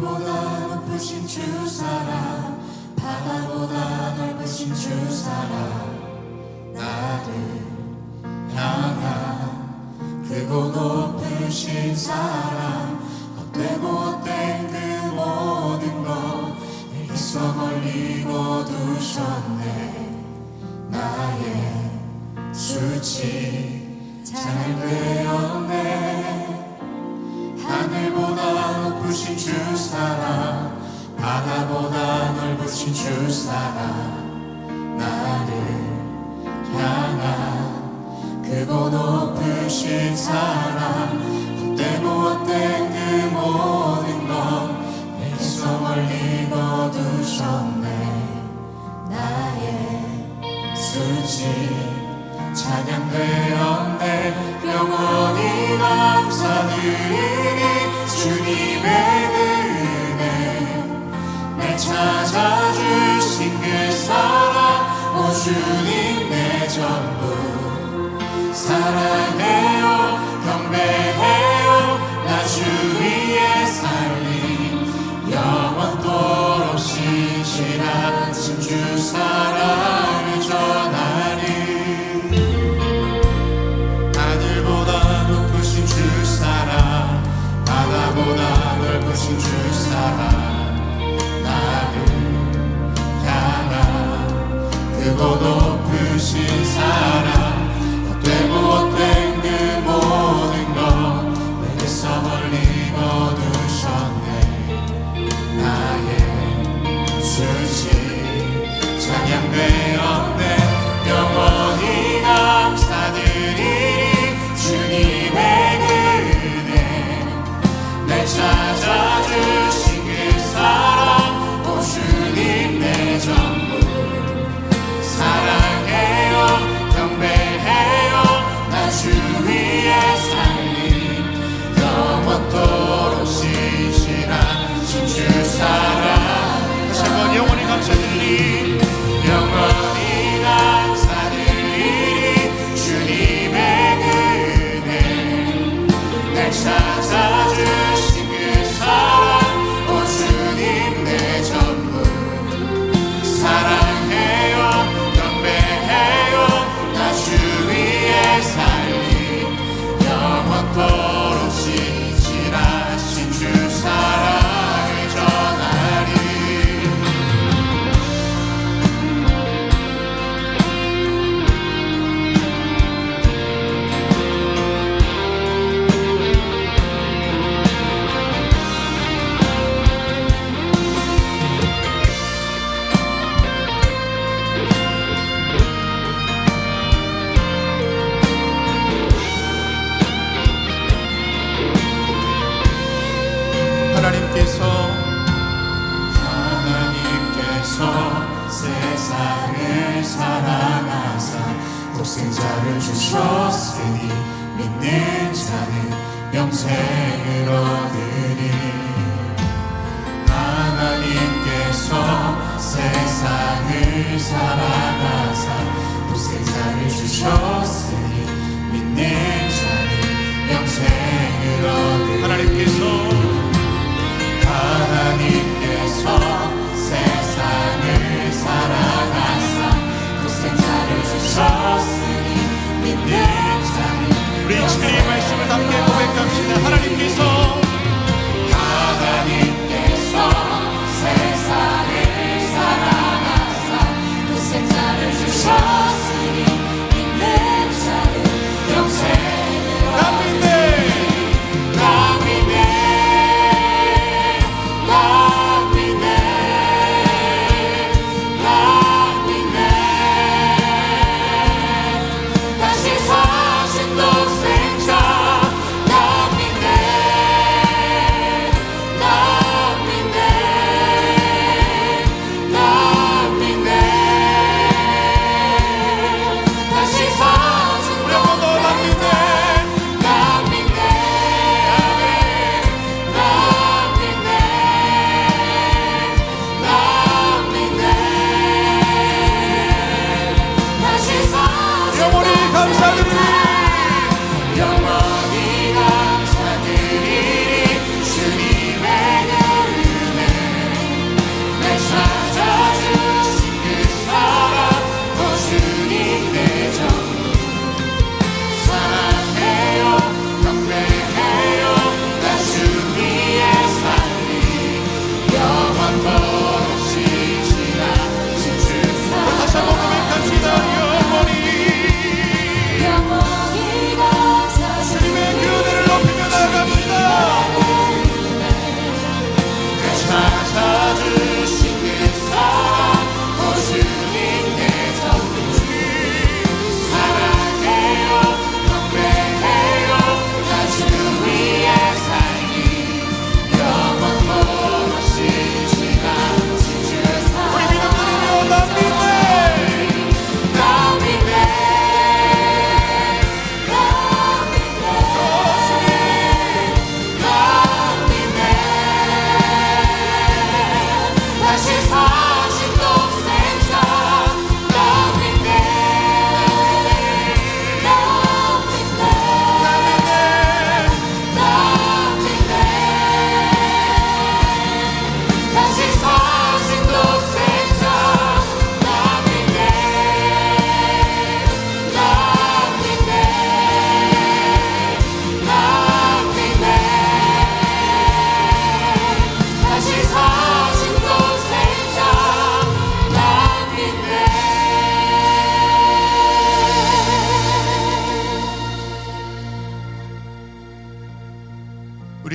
하늘보다 높으신 주 사랑, 바다보다 넓으신 주 사랑, 나를 향한 크고 높으신 사랑, 헛되고 헛된 그 모든 것 내게서 멀리 거두셨네. 나의 수치 잘되었네. 하늘보다 높으신 주 사랑, 바다보다 넓으신 주 사랑, 나를 향한 크고 높으신 사랑, 헛되고 헛된 그 모든 것 내게서 멀리 거두셨네. 나의 수치 찬양되었네. 영원히 감사드리니 주님의 은혜, 날 찾아주신 그 사랑, 오 주님 내 전부 사랑해요 경배해요. 나 주 위에 살림 영원토록 신실하신 주 사랑을 전하리. 하늘보다 높으신 주 사랑, 바다보다 넓으신 주 사랑, 나를 향한 크고 높으신 사랑, 헛되고 헛된 그 모든 것 내게서 멀리 거두셨네. 나의 수치 찬양되었네. 영원히 감사드리니 주님의 은혜, 날 찾아주신 그 사랑, 오 주님 내 전부 사랑해요 경배해요. 나 주 위에 살림 영원토록 신실하신 주 사랑. 다시 한번 영원히 감사드리니 영원히 감사드리니 주님의 은혜, 날 찾아주신 그 사랑, 오 주님 내 전부 사랑해요 경배해요. 나 주 위에 살림 영원토록 신실하신 주 사랑을 전하리. 하나님께서 세상을 사랑하사 독생자를 주셨으니 믿는 자는 영생을 얻으리. 하나님께서 세상을 사랑하사 독생자를 주셨으니 믿는 자는 영생을 얻으리. 하나님께서 세상을 사랑하사 독생자를 주셨으니 믿는 자는 우리 주의 말씀을 함께 고백합시다. 하나님께서 세상을 사랑하사 독생자를 주셨으니 믿는 자는 영생을 얻으리. 나 믿네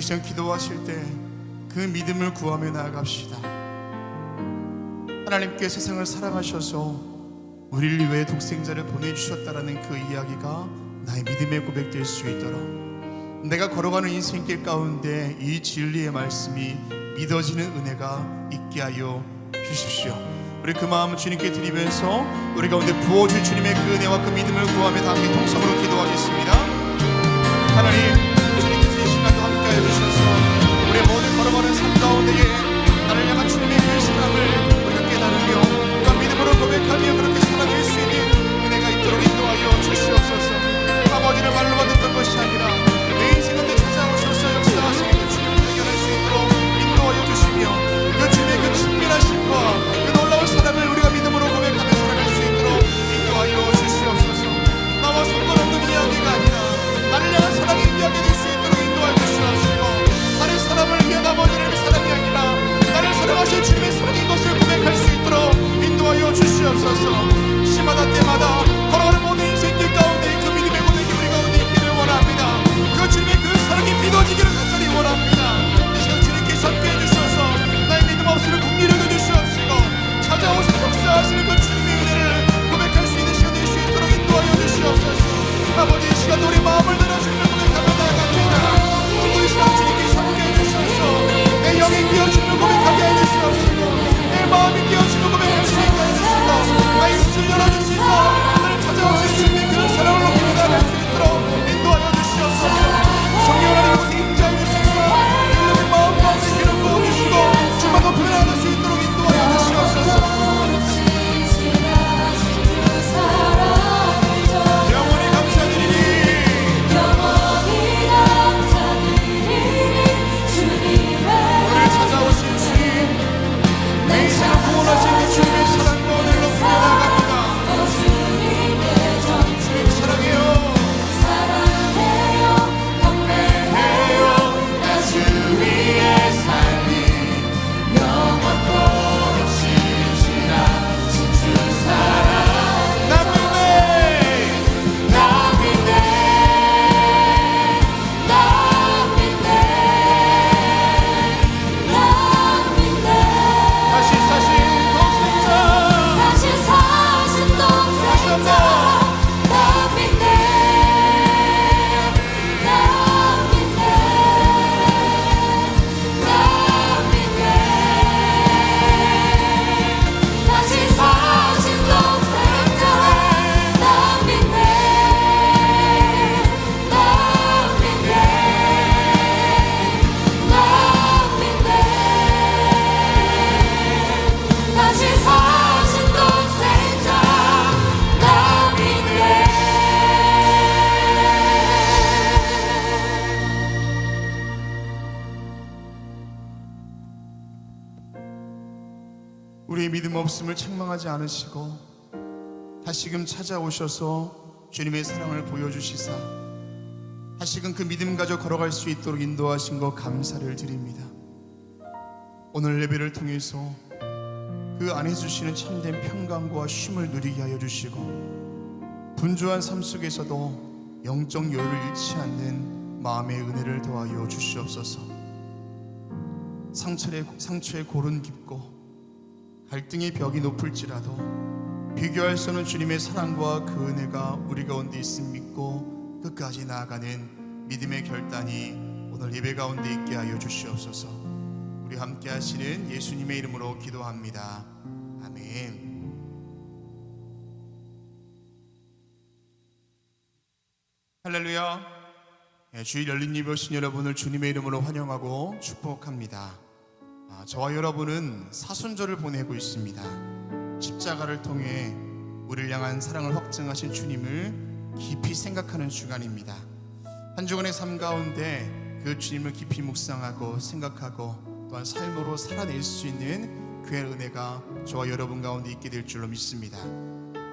시간 기도하실 때 그 믿음을 구하며 나아갑시다. 하나님께 세상을 사랑하셔서 우리를 위해 독생자를 보내주셨다라는 그 이야기가 나의 믿음의 고백될 수 있도록, 내가 걸어가는 인생길 가운데 이 진리의 말씀이 믿어지는 은혜가 있게 하여 주십시오. 우리 그 마음을 주님께 드리면서 우리 가운데 부어줄 주님의 그 은혜와 그 믿음을 구하며 다 함께 통성으로 기도하겠습니다. 하나님, 주님께서 이 시간도 함께 해주셔서 우리의 모든 걸어가는 삶 가운데에 나를 향한 주님의 그 사랑을 우리가 깨달으며 그 믿음으로 고백하며 그렇게 살아갈 수 있는 은혜가 있도록 인도하여 주시옵소서. 아버지를 말로만 듣던 것이 아니라 내 인생 가운데 찾아오셔서 역사하시는 그 주님을 발견할 수 있도록 인도하여 주시며 그 주님의 그 친밀하심과 그 놀라운 사랑을 우리가 믿음으로 고백하며 살아갈 수 있도록 인도하여 주시옵소서. 나와 상관없는 이야기가 아니라 나를 향한 사랑의 이야기 될 수 있도록 인도하여 주시옵시고, 다른 사람을 위한 아버지를 사랑이 아니라 나를 사랑하신 주님의 사랑인 것을 고백할 수 있도록 인도하여 주시옵소서. 시마다 때마다 걸어가는 모든 인생길 가운데 그 믿음의 고백이 우리 가운데 있기를 원합니다. 그 주님의 그 사랑이 믿어지기를 간절히 원합니다. 이 시간 주님께서 함께 해주셔서 나의 믿음 없음을 긍휼히 여겨주시옵시고, 찾아오셔서 역사하시는 그 주님의 은혜를 고백할 수 있는 시간 될 수 있도록 인도하여 주시옵소서. 아버지, 이 시간 우리 마음을 들어 주님을 고백하며 나아갑니다. 오늘 이 시간 주님께서 함께 해주셔서 내 영이 깨어주는 고백하게 해주시옵시고, 내 마음이 깨어주는 고백할 수 있게 해주시고, 나의 입술 열어주시고 나를 찾아오신 주님의 그 사랑을 높이 나갈 수 있도록 인도하여 주시옵소서. 성령 하나님 곳에 임재해 주시고 여러분의 마음 가운데 기름 부어주시고 주만 높이 나갈 수 있도록 인도하여 주시옵소서. 영원히 감사드리니 우리를 찾아오신 주님, 내 인생을 구원하신 그 주님의 사랑과 은혜를 높이 나아갑니다. 주님 사랑해요. 나 주 위에 살리 영원토록 지지라 주 사랑. 나 믿네, 나 믿네, 나 믿네. 다시 사신 독생자, 다시 사신 동생자 나 믿네, 나 믿네, 나 믿네. 다시 사신 동생자 나 믿네, 나 믿네, 나 믿네. 다시 사신 동생자 나 믿네. 우리의 믿음 없음을 책망하지 않으시고 다시금 찾아오셔서 주님의 사랑을 보여주시사 다시금 그 믿음 가져 걸어갈 수 있도록 인도하신 것 감사를 드립니다. 오늘 예배를 통해서 그 안에 주시는 참된 평강과 쉼을 누리게 하여 주시고, 분주한 삶 속에서도 영적 여유를 잃지 않는 마음의 은혜를 더하여 주시옵소서. 상처의 골은 깊고 갈등의 벽이 높을지라도 비교할 수 없는 주님의 사랑과 그 은혜가 우리 가운데 있음 믿고 끝까지 나아가는 믿음의 결단이 오늘 예배 가운데 있게 하여 주시옵소서. 우리 함께 하시는 예수님의 이름으로 기도합니다. 아멘. 할렐루야. 주일 열린 예배 오신 여러분을 주님의 이름으로 환영하고 축복합니다. 저와 여러분은 사순절을 보내고 있습니다. 십자가를 통해 우리를 향한 사랑을 확증하신 주님을 깊이 생각하는 주간입니다. 한 주간의 삶 가운데 그 주님을 깊이 묵상하고 생각하고 또한 삶으로 살아낼 수 있는 그의 은혜가 저와 여러분 가운데 있게 될 줄로 믿습니다.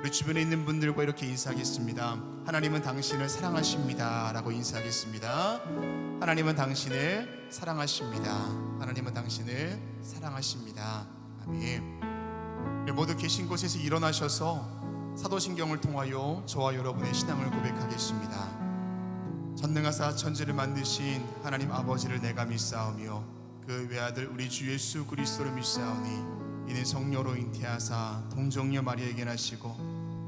우리 주변에 있는 분들과 이렇게 인사하겠습니다. 하나님은 당신을 사랑하십니다 라고 인사하겠습니다. 하나님은 당신을 사랑하십니다. 하나님은 당신을 사랑하십니다. 아멘. 모두 계신 곳에서 일어나셔서 사도신경을 통하여 저와 여러분의 신앙을 고백하겠습니다. 전능하사 천지를 만드신 하나님 아버지를 내가 믿사오며 그 외아들 우리 주 예수 그리스도를 믿사오니 이는 성령으로 잉태하사 동정녀 마리아에게 나시고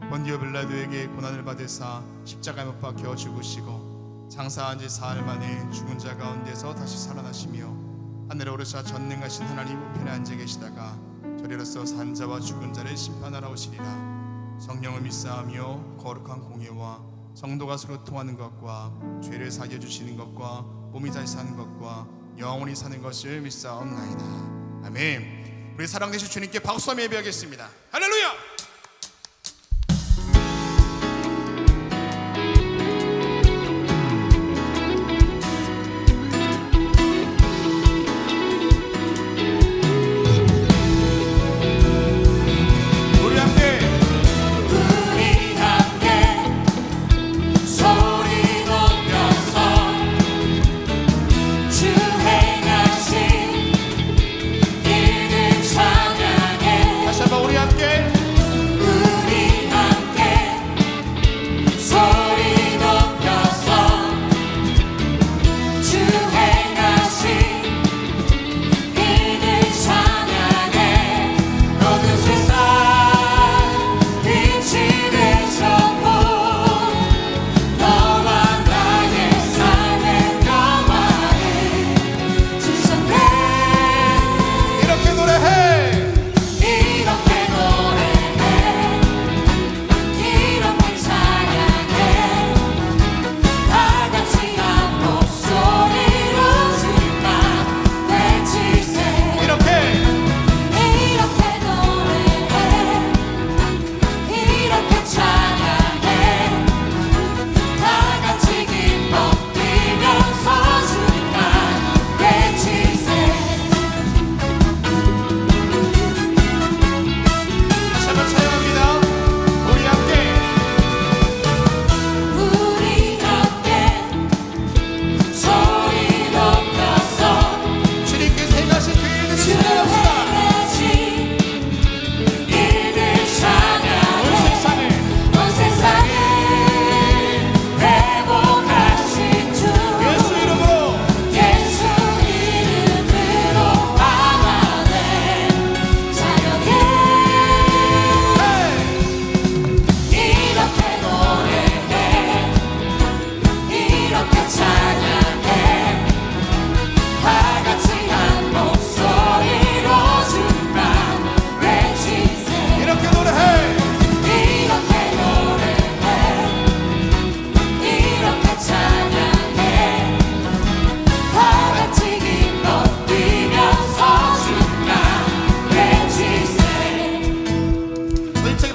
본디오 빌라도에게 고난을 받으사 십자가에 못 박혀 죽으시고 장사한 지 사흘 만에 죽은 자 가운데서 다시 살아나시며 하늘에 오르사 전능하신 하나님 우편에 앉아 계시다가 저리로서 산자와 죽은 자를 심판하러 오시리라. 성령을 믿사오며 거룩한 공예와 성도가 서로 통하는 것과 죄를 사하여 주시는 것과 몸이 다시 사는 것과 영원히 사는 것을 믿사옵나이다. 아멘. 우리 사랑되신 주님께 박수하며 예배하겠습니다. 할렐루야.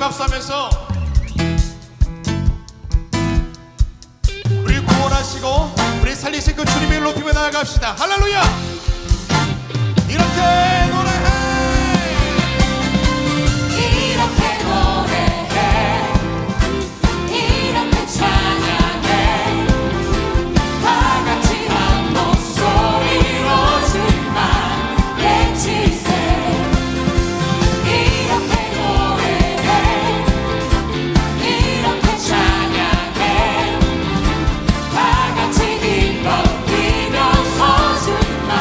박수하면서 우리 구원하시고 우리 살리신 그 주님을 높이며 나아갑시다. 할렐루야. 이렇게 노래해. 이렇게 노래해 이렇게 찬양해 다 같이 한 목소리로 주만 외치세. 이렇게 노래해 이렇게 찬양해 다 같이 기뻐 뛰면서 주만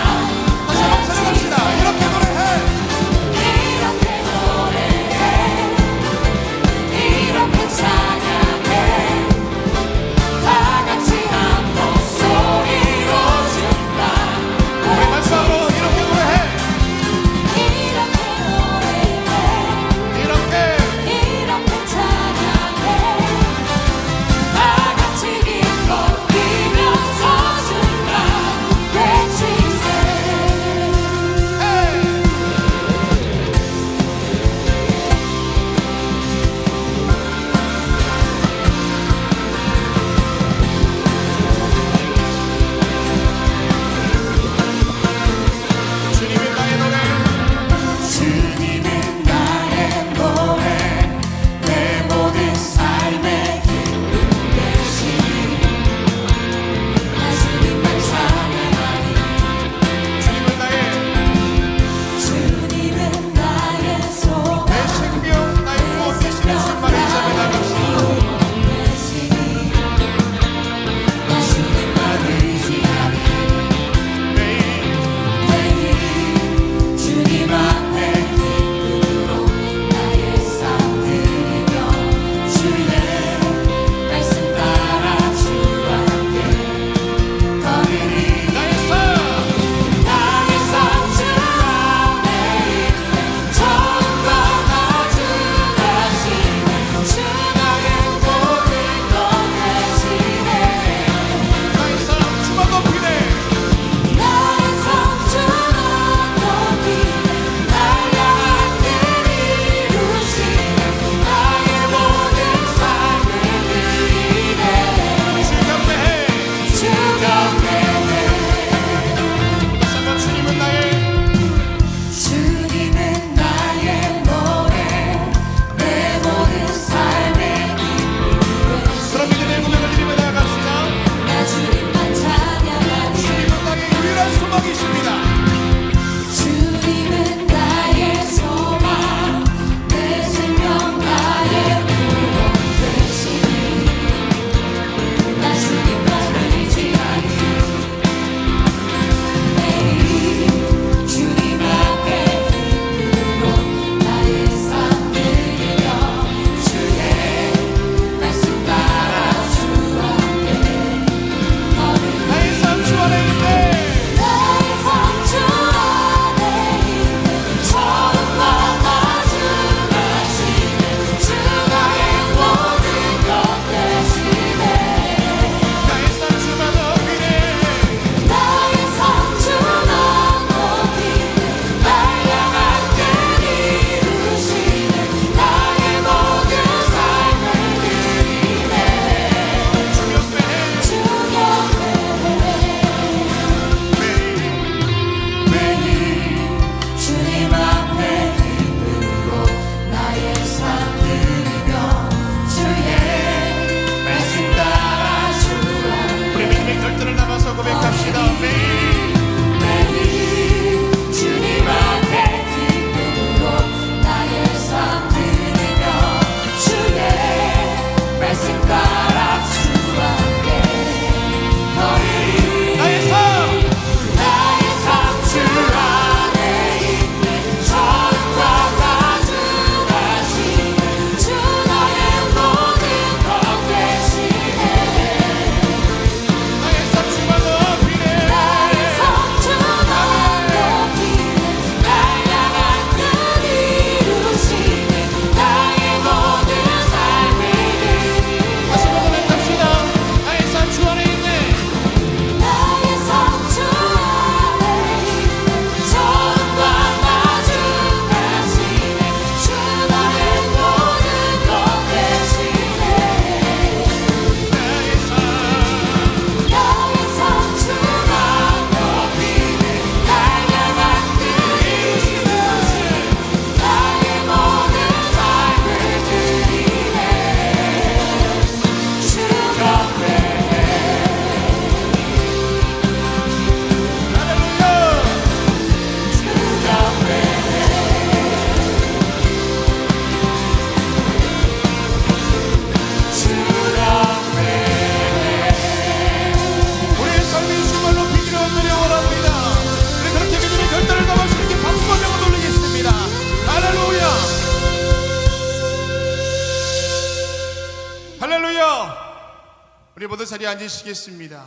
우리 모두 자리에 앉으시겠습니다.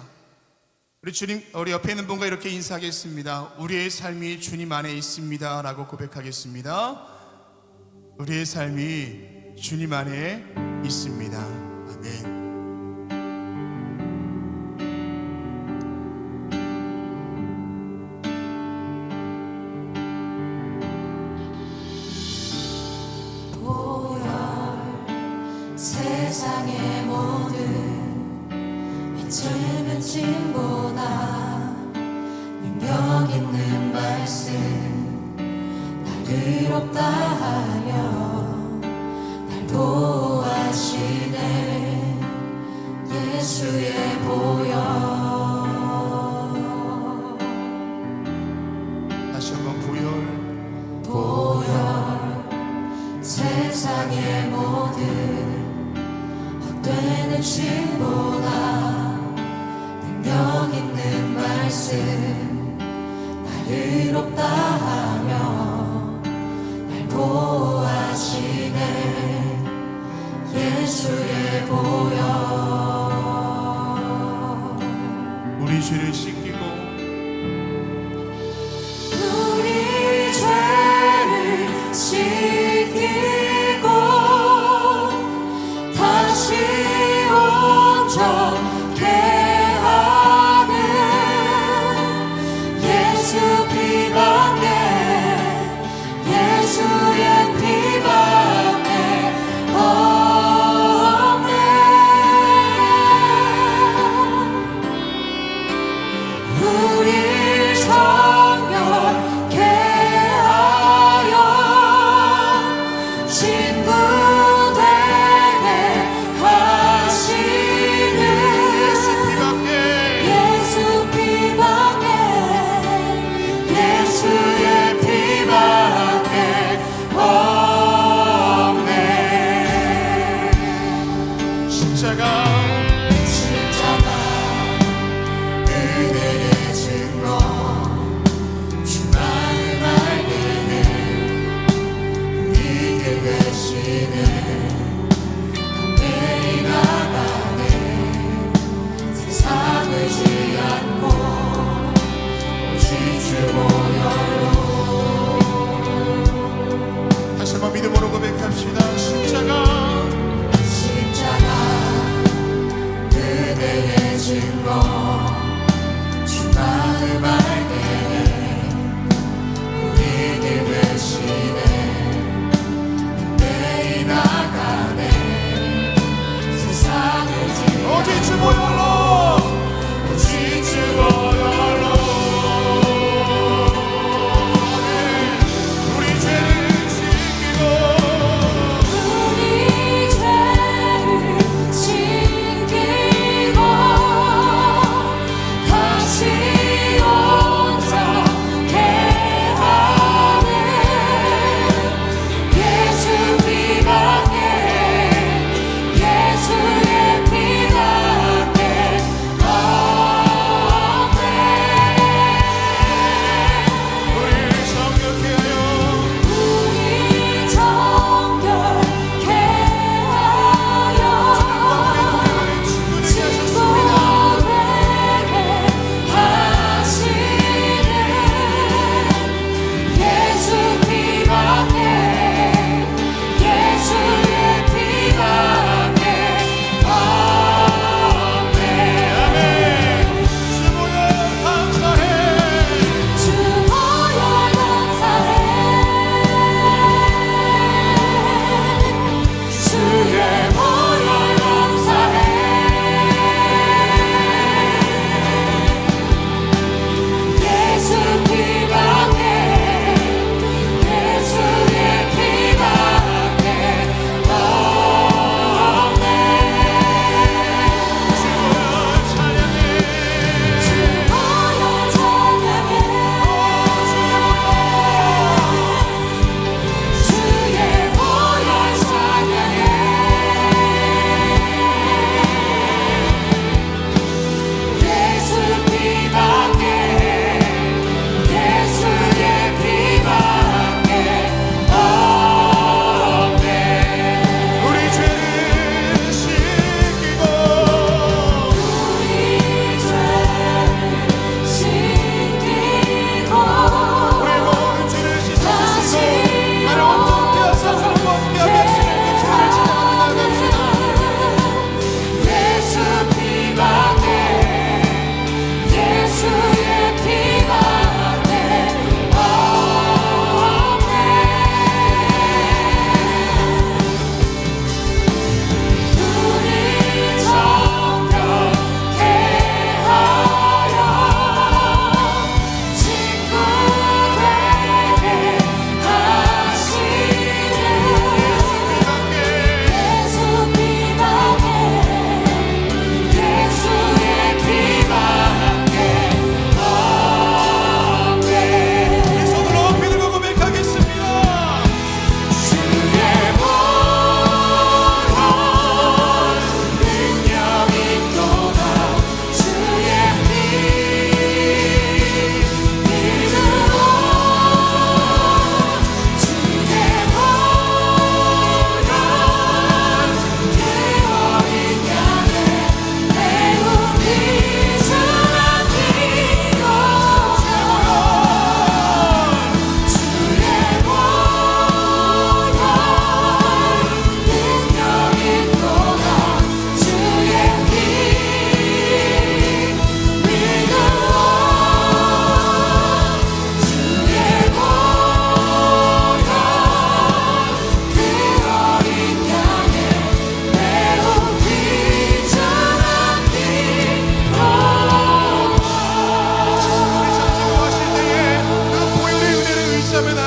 우리 옆에 있는 분과 이렇게 인사하겠습니다. 우리의 삶이 주님 안에 있습니다 라고 고백하겠습니다. 우리의 삶이 주님 안에 있습니다. 아멘. 세상의 모든 빛을 비침보다 능력 있는 말씀 날 의롭다 하여 날 보호하시네 예수의 보혈. 다시 한번 보혈 세상의 모든 헛되는 신보다 능력 있는 말씀 날 의롭다 하며 날 보호하시네 예수의 보혈. 우리 죄를 씻기고 우리 죄를 씻기고 다시 온전케 하는 예수 피밖에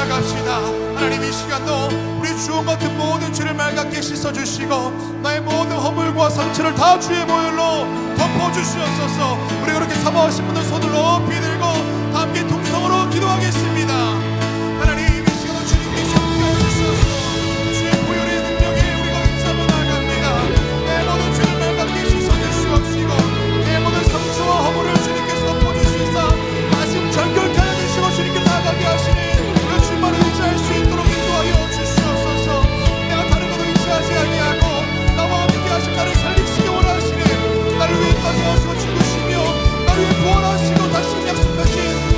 나아갑시다. 하나님 이 시간도 우리 주홍 같은 모든 죄를 맑게 씻어주시고 나의 모든 허물과 상처를 다 주의 보혈로 덮어주시옵소서. 우리 그렇게 사모하신 분들 손을 높이 들고 다 함께 동성으로 기도하겠습니다. 하나님 이 시간도 주님께서 함께해 주시옵소서. 주의 보혈의 능력에 우리가 의지하며 나아갑니다. 내 모든 죄를 맑게 씻어주시옵시고 내 모든 상처와 허물을 주님께서 덮어주시사 다시 정결케 하여 주시고 주님께 나아가게 하시는 그 주님만을 의지할 수 있도록 인도하여 주시옵소서. 내가 다른 것을 의지하지 아니하고 나와 함께 하신 나를 살리시기 원하시는 나를 위해 떠나서 죽으시며 나를 위해 부활하시고 다시 약속하신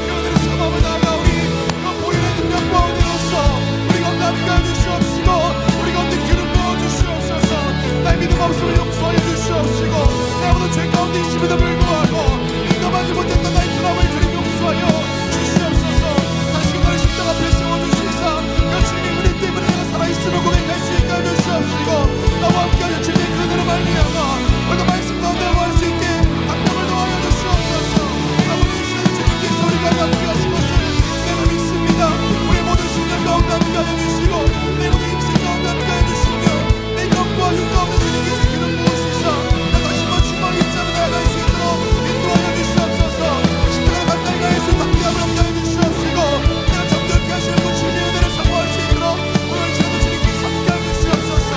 그 은혜를 삼아며 나아가오니 그 보혈의 능력과 은혜로서 우리 가운데 함께하여 주시옵시고 우리 가운데 기름 부어 주시옵소서. 나의 믿음 없음을 용서하여 주시옵시고 내 모든 죄 가운데 있음에도 불구하고 인정하지 못했던 나의 트라우마를 주님 용서하여 주시옵소서. 다시 나를 십자가 앞에 세워주시사 그 주님의 은혜 때문에 내가 살아있음을 고백할 수 있게 하여 주시옵시고 나와 함께하여 주님의 그 은혜로 말미암아 오늘도 말씀 가운데 구할 수 있게 감동을 더하여 주시옵소서. 아버지 이 시간에 주님께서 우리가 함께하신 것을 내가 믿습니다. 우리 모든 신념 가운데 함께하여 주시고 내 모든 인생 가운데 함께하여 주시며 내 영과 육 가운데 주님께서 기름 부으시사 나 다시 한번 주님의 입장을 나아갈 수 있도록 인도하여 주시옵소서. 십자가에 가까이 갈 수 있도록 함께하여 주시옵시고 내가 정결케 하시는 그 주님의 은혜를 사모할 수 있도록 오늘 이 시간도 주님께서 함께하여 주시옵소서.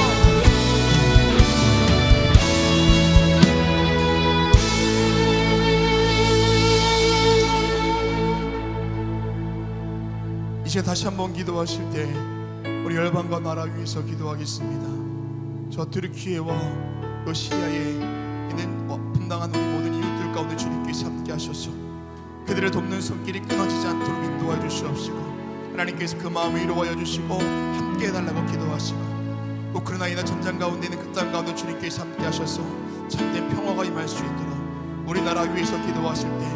이제 다시 한번 기도하실 때 우리 열방과 나라 위해서 기도하겠습니다. 저 트르키예와 또 시리아에 있는 분당한 우리 모든 이웃들 가운데 주님께서 함께 하셔서 그들을 돕는 손길이 끊어지지 않도록 인도하여 주시옵시고 하나님께서 그 마음을 이루어 주시고 함께 해달라고 기도하시고 우크라이나 전장 가운데 있는 그 땅 가운데 주님께서 함께 하셔서 참된 평화가 임할 수 있도록 우리나라 위해서 기도하실 때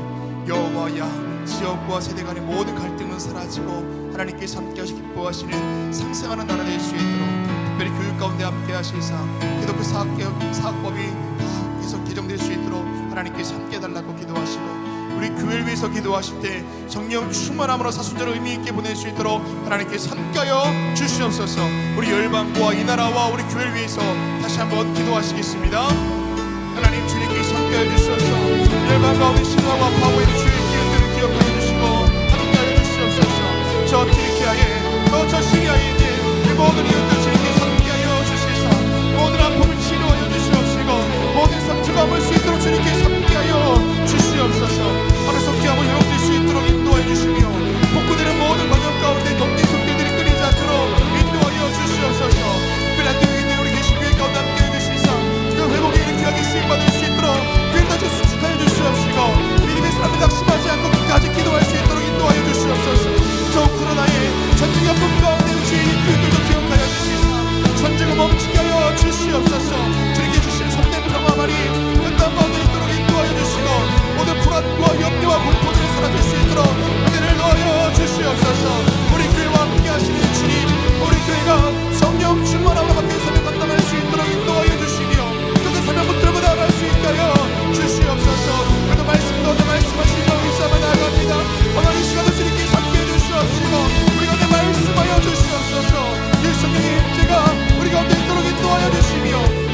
여호와야 지역과 세대 간의 모든 갈등은 사라지고 하나님께서 함께 하시 기뻐하시는 상생하는 나라 될 수 있도록 특별히 교육 가운데 함께 하시사 기독교 사학법이 계속 개정될 수 있도록 하나님께서 함께 해달라고 기도하시고 우리 교회를 위해서 기도하실 때 성령 충만함으로 사순절을 의미있게 보낼 수 있도록 하나님께서 함께하여 주시옵소서. 우리 열방과 이 나라와 우리 교회를 위해서 다시 한번 기도하시겠습니다. 하나님 주님께서 함께하여 주셔서 열방 가운데 신앙과 파워의 주의 기회들을 기억하여 주시고 함께하여 주시옵소서. 저 트리키아에 또 저 시리아에 있는 이 모든 이웃들 주님께서 함께하여 주시사 모든 아픔을 치료하여 주시옵시고 모든 상처가 아물 수 있도록 주님께서 함께하여 주시옵소서. 하루 속히 한번 회복될 수 있도록 인도하여 주시며 복구되는 모든 과정 가운데 돕는 손길들이 끊이지 않도록 인도하여 주시옵소서. 특별히 안되어 있는 우리 계신교회 가운데 함께해 주시사 그 회복에 일으키하게 쓰임받을 수 있도록 그일까지 수축하여 주시옵시고 믿음의 사람이 낙심하지 않고 끝까지 기도할 수 있도록 인도하여 주시옵소서. 저 우크라이나의 전쟁 아픔 가운데 주인이 그들도 기억하여 주시사 전쟁을 멈추게 하여 주시옵소서. 주님께 주신 참된 평화만이 그 땅 가운데 있도록 인도하여 주시고 모든 불안과 염려와 공포들을 사라질 수 있도록 은혜를 넣어 주시옵소서. 우리 교회와 함께 하시는 주님 우리 교회가 성령 충만함으로 함께 삶을 감당할 수 있도록 인도하여 주시며 그들 삶을 붙들고 나아갈 수 있게 하여 주시옵소서. 그래도 말씀 가운데 말씀하시며 일삼아 나아갑니다. 오늘 이 시간도 주님께서 함께해 주시옵시고 우리 가운데 말씀하여 주시옵소서. 이 성령의 임재가 우리 가운데 있도록 인도하여 주시며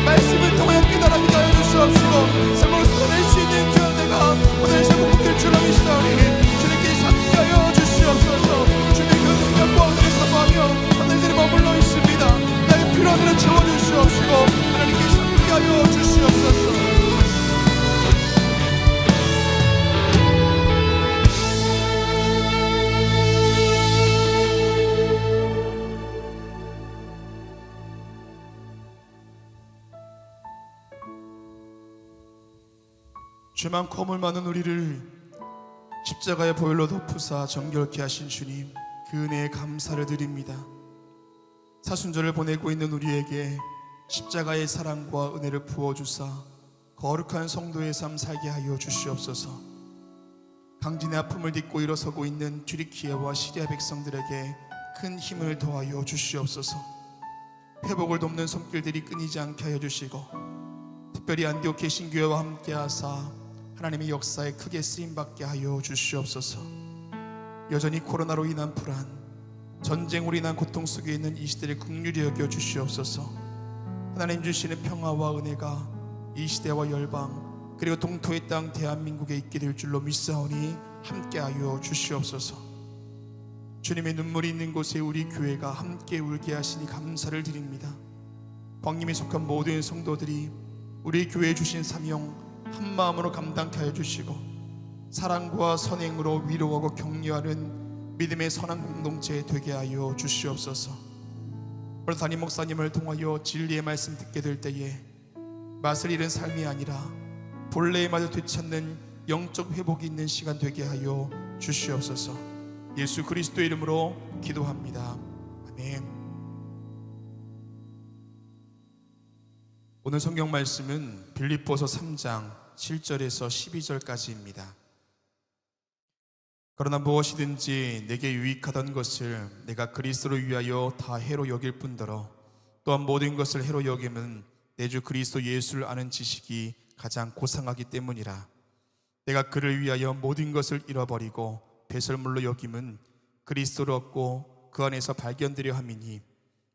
말씀을 통하여 깨달아지게 하여 주시옵시고 삶으로 살아낼 수 있는 그 은혜가 오늘 새 복될 줄 믿사오니 주님께서 함께하여 주시옵소서. 주님의 그 능력과 은혜를 사모하며 하늘들이 머물러 있습니다. 나의 필요한 은혜를 채워주시옵시고 하나님께서 함께하여 주시옵소서. 죄 많고 허물 많은 우리를 십자가의 보혈로 덮으사 정결케 하신 주님 그 은혜에 감사를 드립니다. 사순절을 보내고 있는 우리에게 십자가의 사랑과 은혜를 부어주사 거룩한 성도의 삶 살게 하여 주시옵소서. 강진의 아픔을 딛고 일어서고 있는 튀르키예와 시리아 백성들에게 큰 힘을 더하여 주시옵소서. 회복을 돕는 손길들이 끊이지 않게 하여 주시고 특별히 안디옥 개신교회와 함께 하사 하나님의 역사에 크게 쓰임받게 하여 주시옵소서. 여전히 코로나로 인한 불안, 전쟁으로 인한 고통 속에 있는 이 시대를 긍휼히 여겨 주시옵소서. 하나님 주시는 평화와 은혜가 이 시대와 열방 그리고 동토의 땅 대한민국에 있게 될 줄로 믿사오니 함께하여 주시옵소서. 주님의 눈물이 있는 곳에 우리 교회가 함께 울게 하시니 감사를 드립니다. 광림에 속한 모든 성도들이 우리 교회에 주신 사명 한 마음으로 감당케 하여 주시고 사랑과 선행으로 위로하고 격려하는 믿음의 선한 공동체 되게 하여 주시옵소서. 오늘 담임 목사님을 통하여 진리의 말씀 듣게 될 때에 맛을 잃은 삶이 아니라 본래의 맛을 되찾는 영적 회복이 있는 시간 되게 하여 주시옵소서. 예수 그리스도의 이름으로 기도합니다. 아멘. 오늘 성경 말씀은 빌립보서 3장 7절에서 12절까지입니다. 그러나 무엇이든지 내게 유익하던 것을 내가 그리스도를 위하여 다 해로 여길 뿐더러 또한 모든 것을 해로 여김은 내 주 그리스도 예수를 아는 지식이 가장 고상하기 때문이라. 내가 그를 위하여 모든 것을 잃어버리고 배설물로 여김은 그리스도를 얻고 그 안에서 발견되려 함이니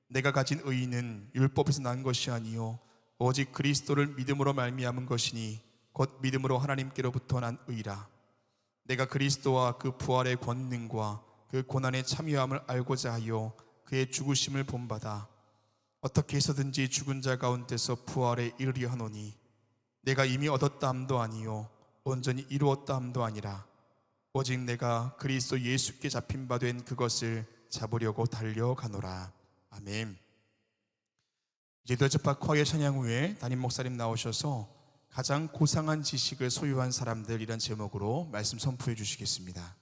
내가 가진 의의는 율법에서 난 것이 아니요 오직 그리스도를 믿음으로 말미암은 것이니 곧 믿음으로 하나님께로부터 난 의라. 내가 그리스도와 그 부활의 권능과 그 고난의 참여함을 알고자 하여 그의 죽으심을 본받아 어떻게 해서든지 죽은 자 가운데서 부활에 이르려 하노니 내가 이미 얻었다 함도 아니요 온전히 이루었다 함도 아니라 오직 내가 그리스도 예수께 잡힌 바 된 그것을 잡으려고 달려가노라. 아멘. 이제 더접박 과외 찬양 후에 담임 목사님 나오셔서 가장 고상한 지식을 소유한 사람들 이란 제목으로 말씀 선포해 주시겠습니다.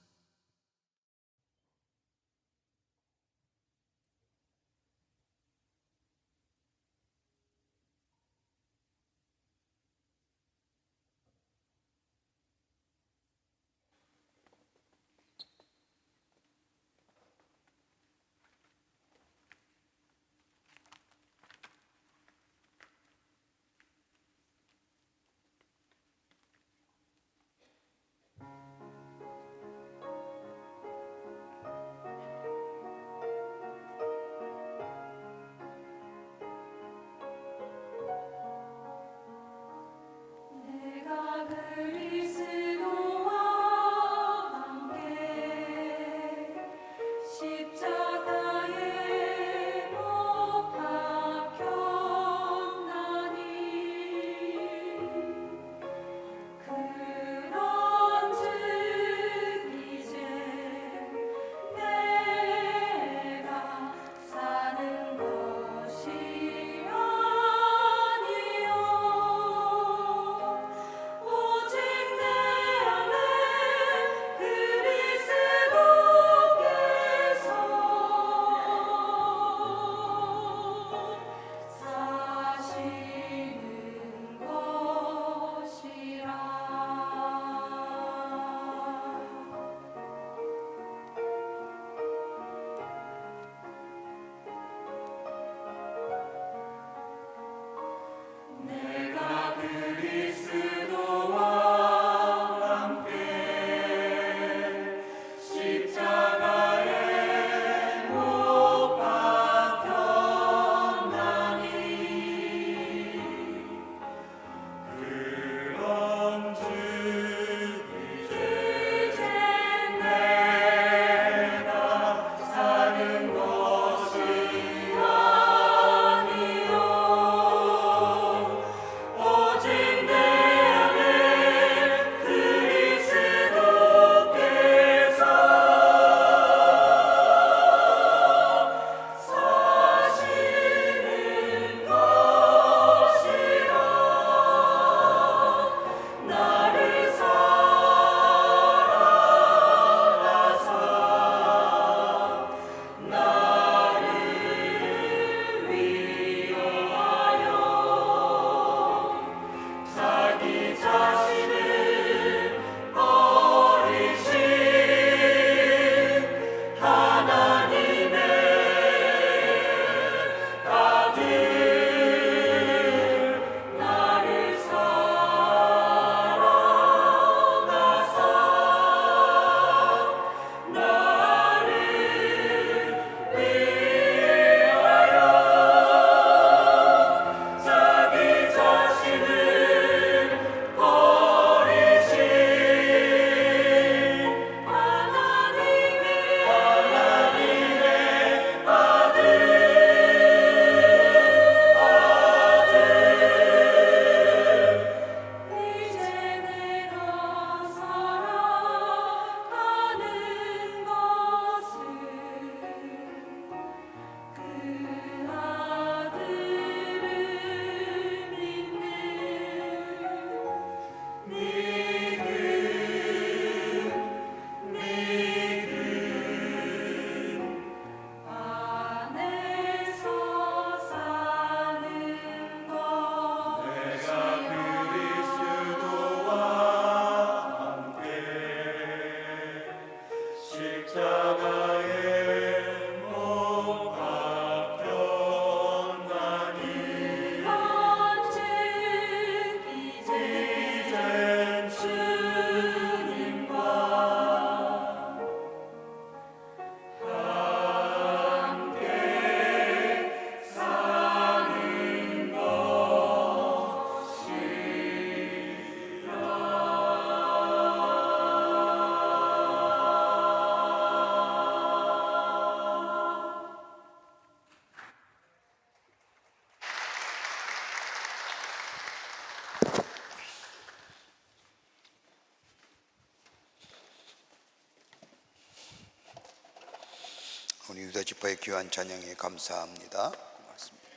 우리 유다 지파의 귀한 찬양에 감사합니다. 고맙습니다.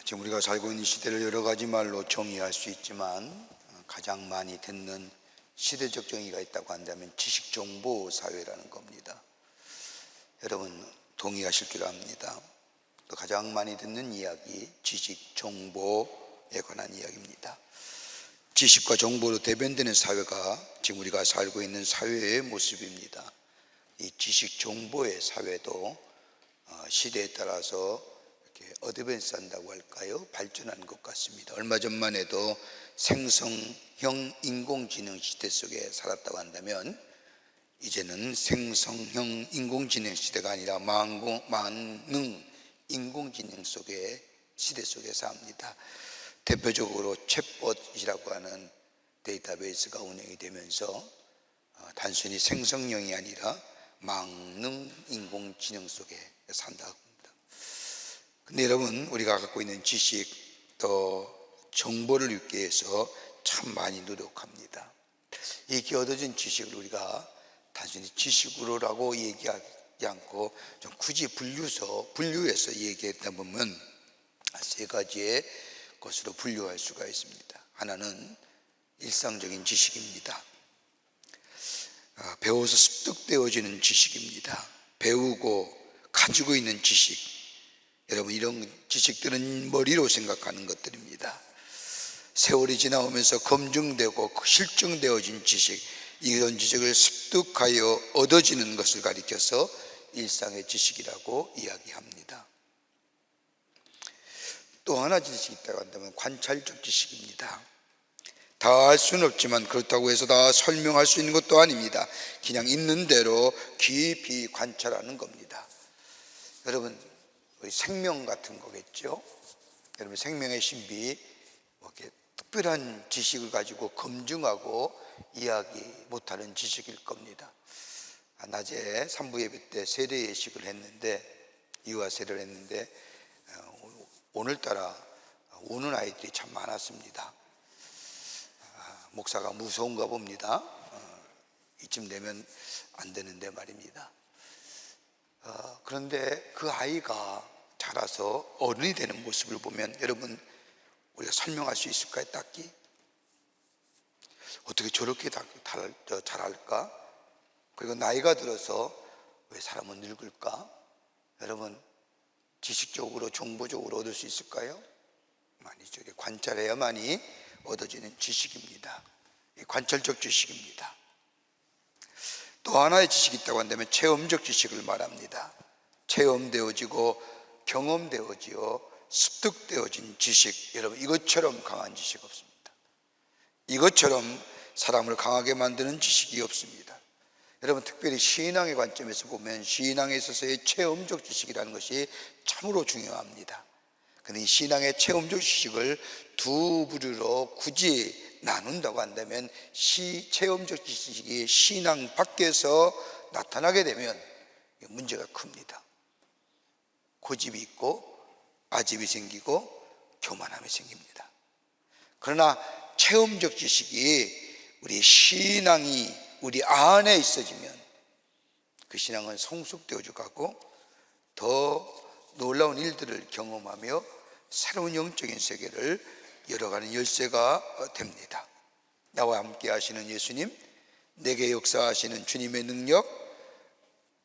지금 우리가 살고 있는 시대를 여러 가지 말로 정의할 수 있지만 가장 많이 듣는 시대적 정의가 있다고 한다면 지식 정보 사회라는 겁니다. 여러분 동의하실 줄 압니다. 또 가장 많이 듣는 이야기 지식 정보에 관한 이야기입니다. 지식과 정보로 대변되는 사회가 지금 우리가 살고 있는 사회의 모습입니다. 이 지식 정보의 사회도 시대에 따라서 이렇게 어드밴스한다고 할까요? 발전한 것 같습니다. 얼마 전만 해도 생성형 인공지능 시대 속에 살았다고 한다면 이제는 생성형 인공지능 시대가 아니라 만능 인공지능 속의 시대 속에 삽니다. 대표적으로 챗봇이라고 하는 데이터베이스가 운영이 되면서 단순히 생성형이 아니라 만능 인공지능 속에 산다고 합니다. 근데 여러분 우리가 갖고 있는 지식 또 정보를 얻기 위해서 참 많이 노력합니다. 이렇게 얻어진 지식을 우리가 단순히 지식으로라고 얘기하지 않고 좀 굳이 분류해서 얘기했다 보면 세 가지의 것으로 분류할 수가 있습니다. 하나는 일상적인 지식입니다. 배워서 습득되어지는 지식입니다. 배우고 가지고 있는 지식, 여러분 이런 지식들은 머리로 생각하는 것들입니다. 세월이 지나오면서 검증되고 실증되어진 지식, 이런 지식을 습득하여 얻어지는 것을 가리켜서 일상의 지식이라고 이야기합니다. 또 하나 지식이 있다고 한다면 관찰적 지식입니다. 다 알 수는 없지만 그렇다고 해서 다 설명할 수 있는 것도 아닙니다. 그냥 있는 대로 깊이 관찰하는 겁니다. 여러분 우리 생명 같은 거겠죠. 여러분 생명의 신비 이렇게 특별한 지식을 가지고 검증하고 이야기 못하는 지식일 겁니다. 낮에 3부 예배 때 세례 예식을 했는데 이화 세례를 했는데 오늘따라 오는 아이들이 참 많았습니다. 목사가 무서운가 봅니다. 이쯤 되면 안 되는데 말입니다. 그런데 그 아이가 자라서 어른이 되는 모습을 보면 여러분 우리가 설명할 수 있을까요? 딱히 어떻게 저렇게 잘할까? 그리고 나이가 들어서 왜 사람은 늙을까? 여러분 지식적으로 정보적으로 얻을 수 있을까요? 아니죠. 관찰해야만이 얻어지는 지식입니다. 관찰적 지식입니다. 또 하나의 지식이 있다고 한다면 체험적 지식을 말합니다. 체험되어지고 경험되어지어 습득되어진 지식, 여러분 이것처럼 강한 지식 없습니다. 이것처럼 사람을 강하게 만드는 지식이 없습니다. 여러분 특별히 신앙의 관점에서 보면 신앙에 있어서의 체험적 지식이라는 것이 참으로 중요합니다. 그런데 이 신앙의 체험적 지식을 두 부류로 굳이 나눈다고 한다면 체험적 지식이 신앙 밖에서 나타나게 되면 문제가 큽니다. 고집이 있고 아집이 생기고 교만함이 생깁니다. 그러나 체험적 지식이 우리 신앙이 우리 안에 있어지면 그 신앙은 성숙되어져 가고 더 놀라운 일들을 경험하며 새로운 영적인 세계를 열어가는 열쇠가 됩니다. 나와 함께 하시는 예수님, 내게 역사하시는 주님의 능력,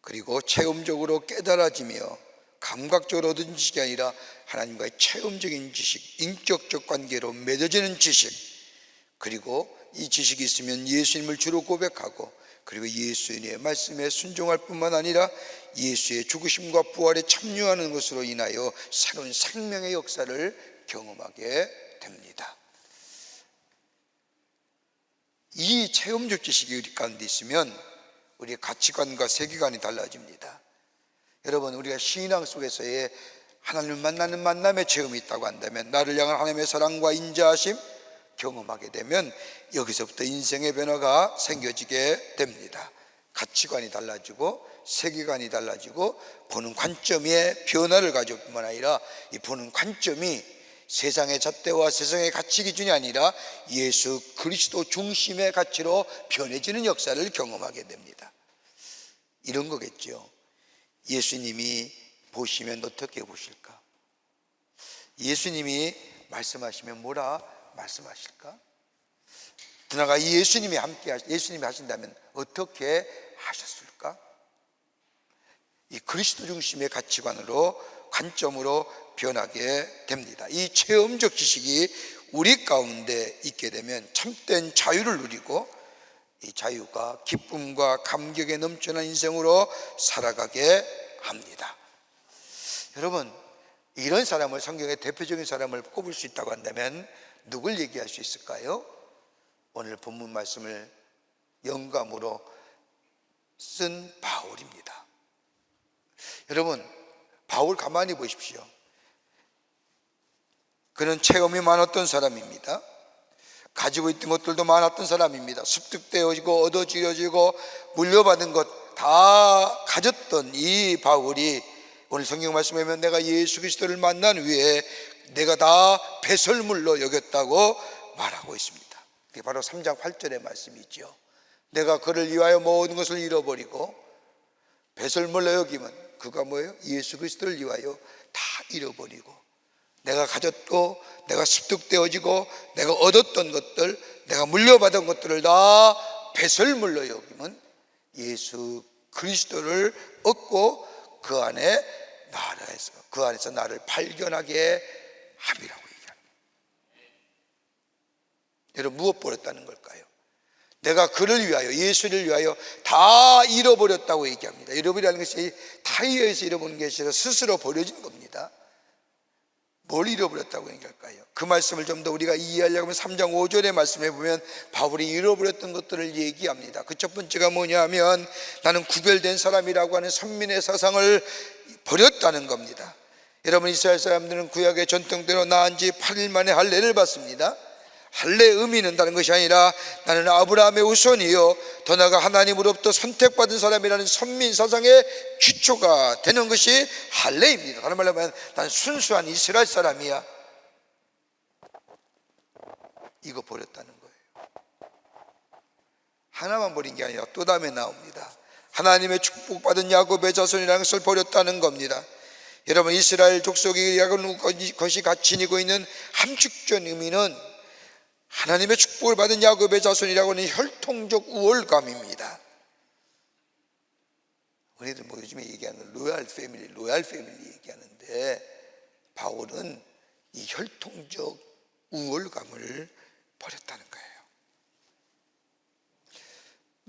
그리고 체험적으로 깨달아지며 감각적으로 얻은 지식이 아니라 하나님과의 체험적인 지식, 인격적 관계로 맺어지는 지식, 그리고 이 지식이 있으면 예수님을 주로 고백하고 그리고 예수님의 말씀에 순종할 뿐만 아니라 예수의 죽으심과 부활에 참여하는 것으로 인하여 새로운 생명의 역사를 경험하게 됩니다. 이 체험적 지식이 우리 가운데 있으면 우리의 가치관과 세계관이 달라집니다. 여러분 우리가 신앙 속에서의 하나님을 만나는 만남의 체험이 있다고 한다면 나를 향한 하나님의 사랑과 인자하심 경험하게 되면 여기서부터 인생의 변화가 생겨지게 됩니다. 가치관이 달라지고 세계관이 달라지고 보는 관점의 변화를 가질 뿐만 아니라 이 보는 관점이 세상의 잣대와 세상의 가치 기준이 아니라 예수 그리스도 중심의 가치로 변해지는 역사를 경험하게 됩니다. 이런 거겠죠. 예수님이 보시면 어떻게 보실까? 예수님이 말씀하시면 뭐라 말씀하실까? 그나가 예수님이 예수님이 하신다면 어떻게 하셨을까? 이 그리스도 중심의 가치관으로, 관점으로 변하게 됩니다. 이 체험적 지식이 우리 가운데 있게 되면 참된 자유를 누리고, 이 자유가 기쁨과 감격에 넘치는 인생으로 살아가게 합니다. 여러분, 이런 사람을, 성경의 대표적인 사람을 꼽을 수 있다고 한다면 누굴 얘기할 수 있을까요? 오늘 본문 말씀을 영감으로 쓴 바울입니다. 여러분, 바울 가만히 보십시오. 그는 체험이 많았던 사람입니다. 가지고 있던 것들도 많았던 사람입니다. 습득되어지고 얻어지어지고 물려받은 것 다 가졌던 이 바울이 오늘 성경 말씀에 보면 내가 예수 그리스도를 만난 후에 내가 다 배설물로 여겼다고 말하고 있습니다. 그게 바로 3장 8절의 말씀이죠. 내가 그를 위하여 모든 것을 잃어버리고 배설물로 여기면 그가 뭐예요? 예수 그리스도를 위하여 다 잃어버리고, 내가 가졌고 내가 습득되어지고 내가 얻었던 것들, 내가 물려받은 것들을 다 배설물로 여기면 예수 그리스도를 얻고 그 안에서 나를 발견하게 함이라고 얘기합니다. 여러분, 무엇 버렸다는 걸까요? 내가 그를 위하여, 예수를 위하여 다 잃어버렸다고 얘기합니다. 잃어버리라는 것이 타이어에서 잃어버리는 게 아니라 스스로 버려진 겁니다. 뭘 잃어버렸다고 얘기할까요? 그 말씀을 좀 더 우리가 이해하려고 하면 3장 5절의 말씀에 보면 바울이 잃어버렸던 것들을 얘기합니다. 그 첫 번째가 뭐냐 하면 나는 구별된 사람이라고 하는 선민의 사상을 버렸다는 겁니다. 여러분, 이스라엘 사람들은 구약의 전통대로 낳은 지 8일 만에 할례를 받습니다. 할례의 의미는 다른 것이 아니라 나는 아브라함의 후손이요 더 나아가 하나님으로부터 선택받은 사람이라는 선민 사상의 기초가 되는 것이 할례입니다. 다른 말로 하면 난 순수한 이스라엘 사람이야. 이거 버렸다는 거예요. 하나만 버린 게 아니라 또 다음에 나옵니다. 하나님의 축복받은 야곱의 자손이라는 것을 버렸다는 겁니다. 여러분, 이스라엘 족속이 것이 지니고 있는 함축적 의미는 하나님의 축복을 받은 야곱의 자손이라고 하는 혈통적 우월감입니다. 우리들 뭐 요즘에 얘기하는 로얄 패밀리 얘기하는데 바울은 이 혈통적 우월감을 버렸다는 거예요.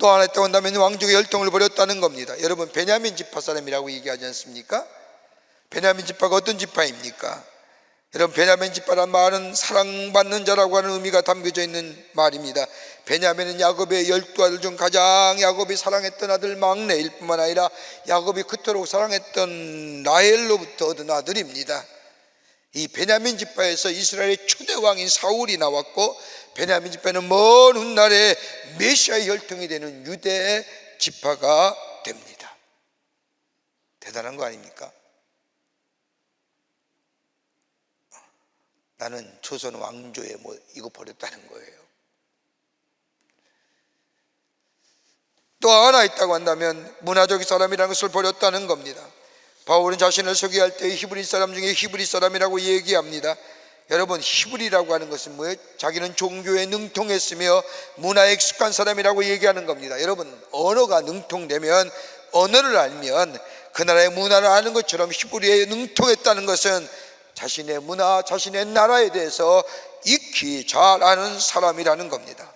또 하나 있다고 한다면 왕족의 혈통을 버렸다는 겁니다. 여러분, 베냐민 지파 사람이라고 얘기하지 않습니까? 베냐민 지파가 어떤 지파입니까? 여러분, 베냐민 지파란 말은 사랑받는 자라고 하는 의미가 담겨져 있는 말입니다. 베냐민은 야곱의 12아들 중 가장 야곱이 사랑했던 아들 막내일 뿐만 아니라 야곱이 그토록 사랑했던 라헬로부터 얻은 아들입니다. 이 베냐민 지파에서 이스라엘의 초대 왕인 사울이 나왔고, 베냐민 지파는 먼 훗날에 메시아의 혈통이 되는 유대 지파가 됩니다. 대단한 거 아닙니까? 나는 조선 왕조에 이거 버렸다는 거예요. 또 하나 있다고 한다면 문화적 사람이라는 것을 버렸다는 겁니다. 바울은 자신을 소개할 때 히브리 사람 중에 히브리 사람이라고 얘기합니다. 여러분, 히브리라고 하는 것은 뭐예요? 자기는 종교에 능통했으며 문화에 익숙한 사람이라고 얘기하는 겁니다. 여러분, 언어가 능통되면, 언어를 알면 그 나라의 문화를 아는 것처럼 히브리에 능통했다는 것은 자신의 문화, 자신의 나라에 대해서 익히 잘 아는 사람이라는 겁니다.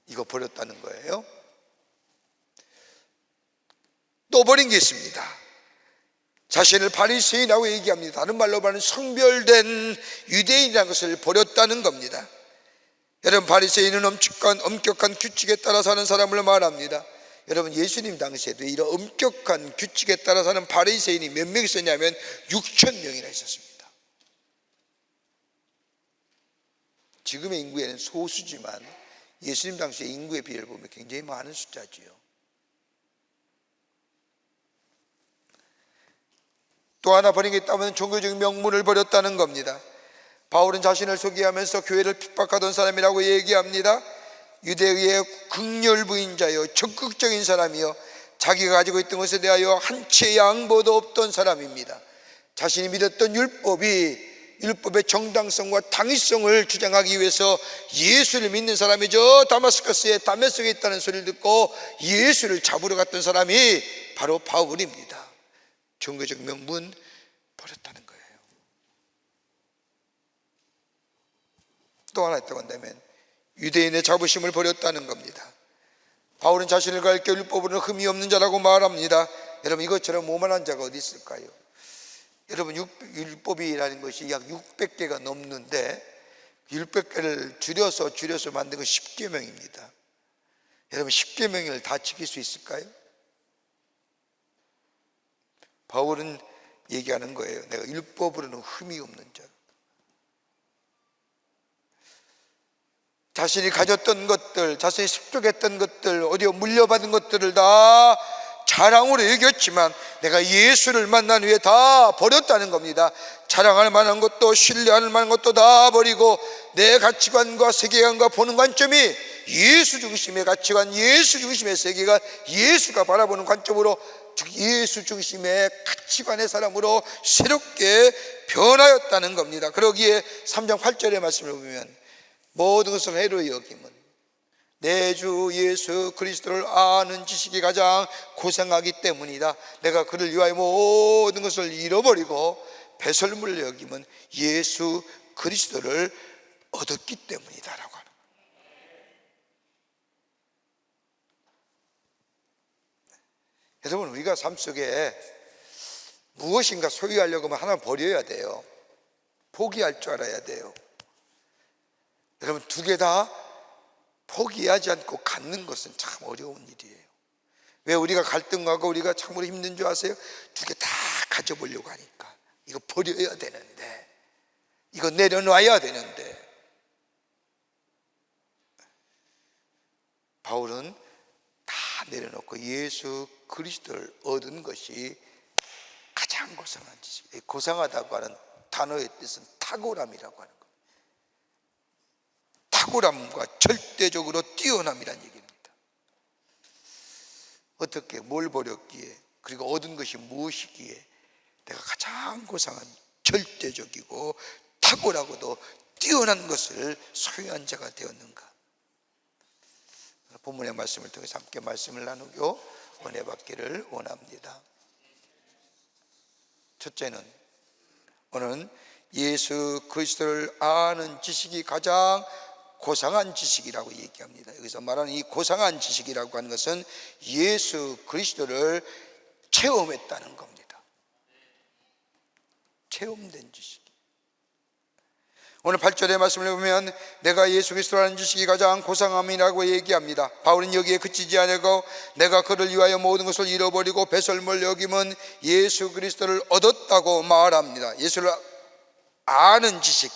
이거 버렸다는 거예요. 또 버린 게 있습니다. 자신을 바리새인이라고 얘기합니다. 다른 말로 말하면 성별된 유대인이라는 것을 버렸다는 겁니다. 여러분, 바리새인은 엄격한 규칙에 따라 사는 사람을 말합니다. 여러분, 예수님 당시에도 이런 엄격한 규칙에 따라 사는 바리새인이 몇 명 있었냐면 6,000명이나 있었습니다. 지금의 인구에는 소수지만 예수님 당시의 인구의 비율을 보면 굉장히 많은 숫자지요. 또 하나 버린 게 있다면 종교적인 명분을 버렸다는 겁니다. 바울은 자신을 소개하면서 교회를 핍박하던 사람이라고 얘기합니다. 유대의 극렬부인자요, 적극적인 사람이요, 자기가 가지고 있던 것에 대하여 한 채 양보도 없던 사람입니다. 자신이 믿었던 율법의 정당성과 당위성을 주장하기 위해서 예수를 믿는 사람이 저 다마스커스의 담에색에 있다는 소리를 듣고 예수를 잡으러 갔던 사람이 바로 바울입니다. 종교적 명분 버렸다는 거예요. 또 하나 있다고 한다면 유대인의 자부심을 버렸다는 겁니다. 바울은 자신을 가리켜 율법으로는 흠이 없는 자라고 말합니다. 여러분, 이것처럼 오만한 자가 어디 있을까요? 여러분, 율법이라는 것이 약 600개가 넘는데 600개를 줄여서 만든 건 10계명입니다. 여러분, 10계명을 다 지킬 수 있을까요? 바울은 얘기하는 거예요. 내가 율법으로는 흠이 없는 자. 자신이 가졌던 것들, 자신이 습득했던 것들, 어디에 물려받은 것들을 다 자랑으로 여겼지만 내가 예수를 만난 후에 다 버렸다는 겁니다. 자랑할 만한 것도 신뢰할 만한 것도 다 버리고 내 가치관과 세계관과 보는 관점이 예수 중심의 가치관, 예수 중심의 세계관, 예수가 바라보는 관점으로, 즉 예수 중심의 가치관의 사람으로 새롭게 변하였다는 겁니다. 그러기에 3장 8절의 말씀을 보면 모든 것을 해로 여김은 내 주 예수 그리스도를 아는 지식이 가장 고상하기 때문이다. 내가 그를 위하여 모든 것을 잃어버리고 배설물을 여김은 예수 그리스도를 얻었기 때문이다 라고 하는 거예요. 여러분, 우리가 삶 속에 무엇인가 소유하려고 하면 하나 버려야 돼요. 포기할 줄 알아야 돼요. 여러분, 두 개 다 포기하지 않고 갖는 것은 참 어려운 일이에요. 왜 우리가 갈등하고 우리가 참으로 힘든 줄 아세요? 두 개 다 가져보려고 하니까. 이거 버려야 되는데, 이거 내려놔야 되는데. 바울은 다 내려놓고 예수 그리스도를 얻은 것이 가장 고상한 지식. 고상하다고 하는 단어의 뜻은 탁월함이라고 하는 거예요. 탁월함과 절대적으로 뛰어남이라는 얘기입니다. 어떻게, 뭘 버렸기에, 그리고 얻은 것이 무엇이기에 내가 가장 고상한 절대적이고 탁월하고도 뛰어난 것을 소유한 자가 되었는가? 본문의 말씀을 통해서 함께 말씀을 나누고 은혜 받기를 원합니다. 첫째는, 오늘은 예수 그리스도를 아는 지식이 가장 고상한 지식이라고 얘기합니다. 여기서 말하는 이 고상한 지식이라고 하는 것은 예수 그리스도를 체험했다는 겁니다. 체험된 지식. 오늘 8절의 말씀을 보면 내가 예수 그리스도라는 지식이 가장 고상함이라고 얘기합니다. 바울은 여기에 그치지 않고 내가 그를 위하여 모든 것을 잃어버리고 배설물 여김은 예수 그리스도를 얻었다고 말합니다. 예수를 아는 지식,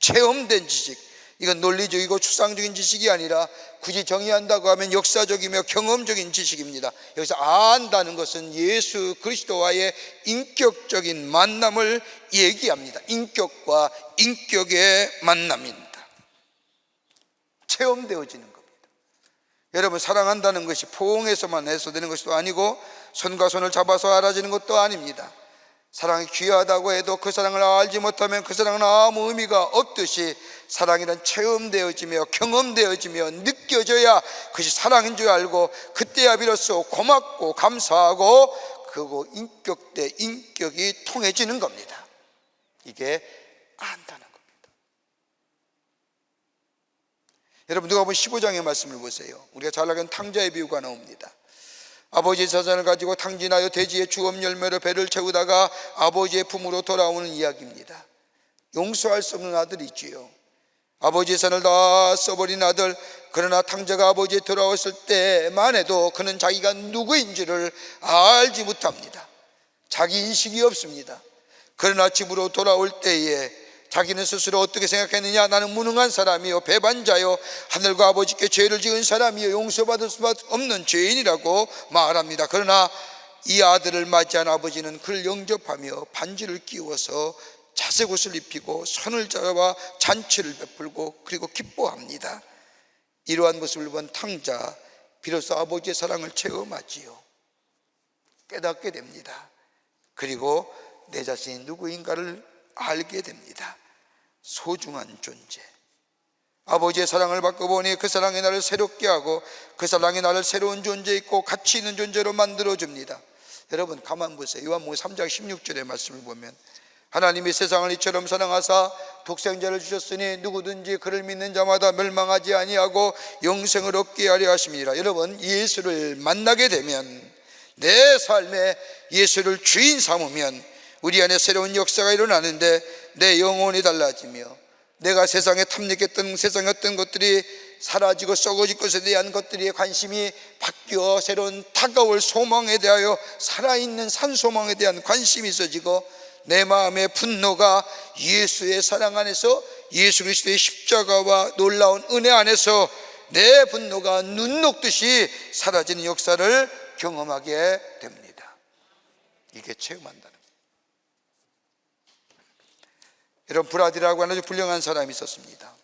체험된 지식, 이건 논리적이고 추상적인 지식이 아니라 굳이 정의한다고 하면 역사적이며 경험적인 지식입니다. 여기서 안다는 것은 예수 그리스도와의 인격적인 만남을 얘기합니다. 인격과 인격의 만남입니다. 체험되어지는 겁니다. 여러분, 사랑한다는 것이 포옹에서만 해소되는 것도 아니고 손과 손을 잡아서 알아지는 것도 아닙니다. 사랑이 귀하다고 해도 그 사랑을 알지 못하면 그 사랑은 아무 의미가 없듯이 사랑이란 체험되어지며 경험되어지며 느껴져야 그것이 사랑인 줄 알고 그때야 비로소 고맙고 감사하고 그리고 인격 대 인격이 통해지는 겁니다. 이게 안다는 겁니다. 여러분, 누가복음 15장의 말씀을 보세요. 우리가 잘 알고 있는 탕자의 비유가 나옵니다. 아버지의 자산을 가지고 탕진하여 대지에 주업 열매로 배를 채우다가 아버지의 품으로 돌아오는 이야기입니다. 용서할 수 없는 아들이지요. 아버지의 재산을 다 써버린 아들. 그러나 탕자가 아버지에 돌아왔을 때만 해도 그는 자기가 누구인지를 알지 못합니다. 자기 인식이 없습니다. 그러나 집으로 돌아올 때에 자기는 스스로 어떻게 생각했느냐? 나는 무능한 사람이요, 배반자요, 하늘과 아버지께 죄를 지은 사람이요, 용서받을 수밖에 없는 죄인이라고 말합니다. 그러나 이 아들을 맞이한 아버지는 그를 영접하며 반지를 끼워서 자색 옷을 입히고 손을 잡아 잔치를 베풀고 그리고 기뻐합니다. 이러한 모습을 본 탕자, 비로소 아버지의 사랑을 체험하지요. 깨닫게 됩니다. 그리고 내 자신이 누구인가를 알게 됩니다. 소중한 존재, 아버지의 사랑을 받고 보니 그 사랑이 나를 새롭게 하고 그 사랑이 나를 새로운 존재 있고 가치 있는 존재로 만들어줍니다. 여러분 가만 보세요. 요한복음 3장 16절의 말씀을 보면 하나님이 세상을 이처럼 사랑하사 독생자를 주셨으니 누구든지 그를 믿는 자마다 멸망하지 아니하고 영생을 얻게 하려 하심이라. 여러분, 예수를 만나게 되면, 내 삶에 예수를 주인 삼으면 우리 안에 새로운 역사가 일어나는데, 내 영혼이 달라지며 내가 세상에 탐닉했던 세상의 어떤 것들이 사라지고 썩어질 것에 대한 것들의 관심이 바뀌어 새로운 다가올 소망에 대하여, 살아있는 산소망에 대한 관심이 있어지고, 내 마음의 분노가 예수의 사랑 안에서, 예수 그리스도의 십자가와 놀라운 은혜 안에서 내 분노가 눈 녹듯이 사라지는 역사를 경험하게 됩니다. 이게 체험한다는 거예요. 여러분, 브라디라고 하는 아주 훌륭한 사람이 있었습니다.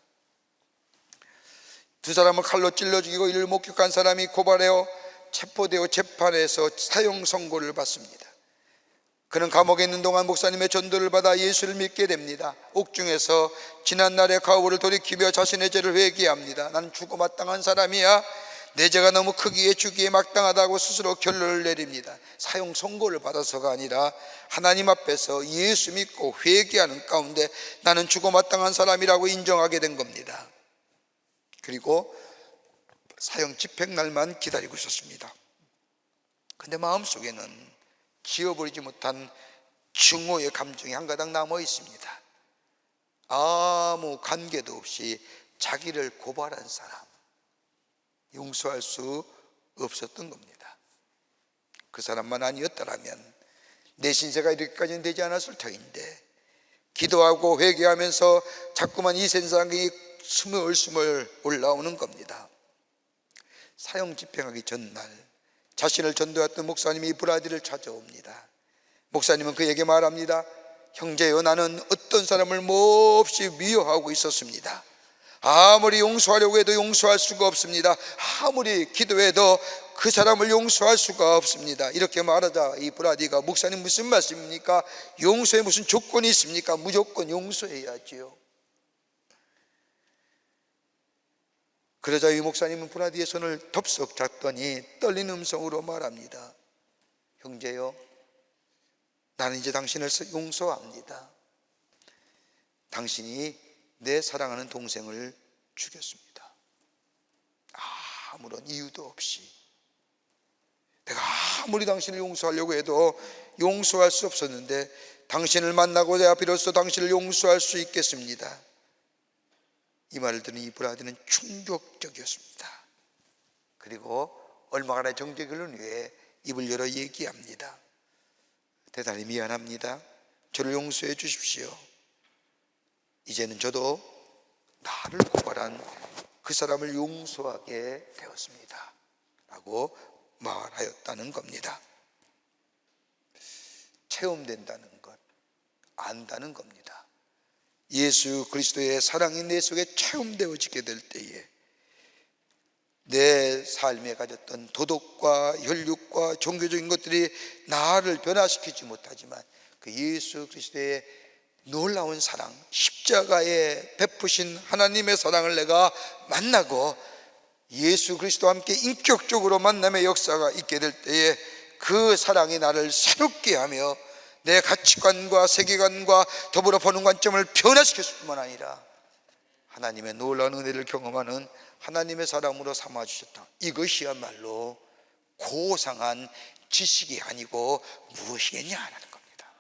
두 사람을 칼로 찔러 죽이고 이를 목격한 사람이 고발하여 체포되어 재판에서 사형 선고를 받습니다. 그는 감옥에 있는 동안 목사님의 전도를 받아 예수를 믿게 됩니다. 옥중에서 지난날의 가오를 돌이키며 자신의 죄를 회개합니다. 나는 죽어 마땅한 사람이야, 내 죄가 너무 크기에 죽기에 마땅하다고 스스로 결론을 내립니다. 사형 선고를 받아서가 아니라 하나님 앞에서 예수 믿고 회개하는 가운데 나는 죽어 마땅한 사람이라고 인정하게 된 겁니다. 그리고 사형 집행날만 기다리고 있었습니다. 근데 마음속에는 지워버리지 못한 증오의 감정이 한 가닥 남아 있습니다. 아무 관계도 없이 자기를 고발한 사람, 용서할 수 없었던 겁니다. 그 사람만 아니었더라면 내 신세가 이렇게까지는 되지 않았을 터인데, 기도하고 회개하면서 자꾸만 이 세상이 스물스물 올라오는 겁니다. 사형 집행하기 전날 자신을 전도했던 목사님이 브라디를 찾아옵니다. 목사님은 그에게 말합니다. 형제여, 나는 어떤 사람을 몹시 미워하고 있었습니다. 아무리 용서하려고 해도 용서할 수가 없습니다. 아무리 기도해도 그 사람을 용서할 수가 없습니다. 이렇게 말하자 이 브라디가, 목사님 무슨 말씀입니까? 용서에 무슨 조건이 있습니까? 무조건 용서해야지요. 그러자 이 목사님은 브라디의 손을 덥석 잡더니 떨리는 음성으로 말합니다. 형제요, 나는 이제 당신을 용서합니다. 당신이 내 사랑하는 동생을 죽였습니다. 아무런 이유도 없이. 내가 아무리 당신을 용서하려고 해도 용서할 수 없었는데 당신을 만나고 내가 비로소 당신을 용서할 수 있겠습니다. 이 말을 들은 이 브라디는 충격적이었습니다. 그리고 얼마나 정죄결론 위에 입을 열어 얘기합니다. 대단히 미안합니다. 저를 용서해 주십시오. 이제는 저도 나를 고발한 그 사람을 용서하게 되었습니다 라고 말하였다는 겁니다. 체험된다는 것, 안다는 겁니다. 예수 그리스도의 사랑이 내 속에 체험되어지게 될 때에 내 삶에 가졌던 도덕과 혈육과 종교적인 것들이 나를 변화시키지 못하지만 그 예수 그리스도의 놀라운 사랑, 십자가에 베푸신 하나님의 사랑을 내가 만나고 예수 그리스도와 함께 인격적으로 만남의 역사가 있게 될 때에 그 사랑이 나를 새롭게 하며 내 가치관과 세계관과 더불어 보는 관점을 변화시켰을 뿐만 아니라 하나님의 놀라운 은혜를 경험하는 하나님의 사람으로 삼아주셨다. 이것이야말로 고상한 지식이 아니고 무엇이겠냐라는 겁니다.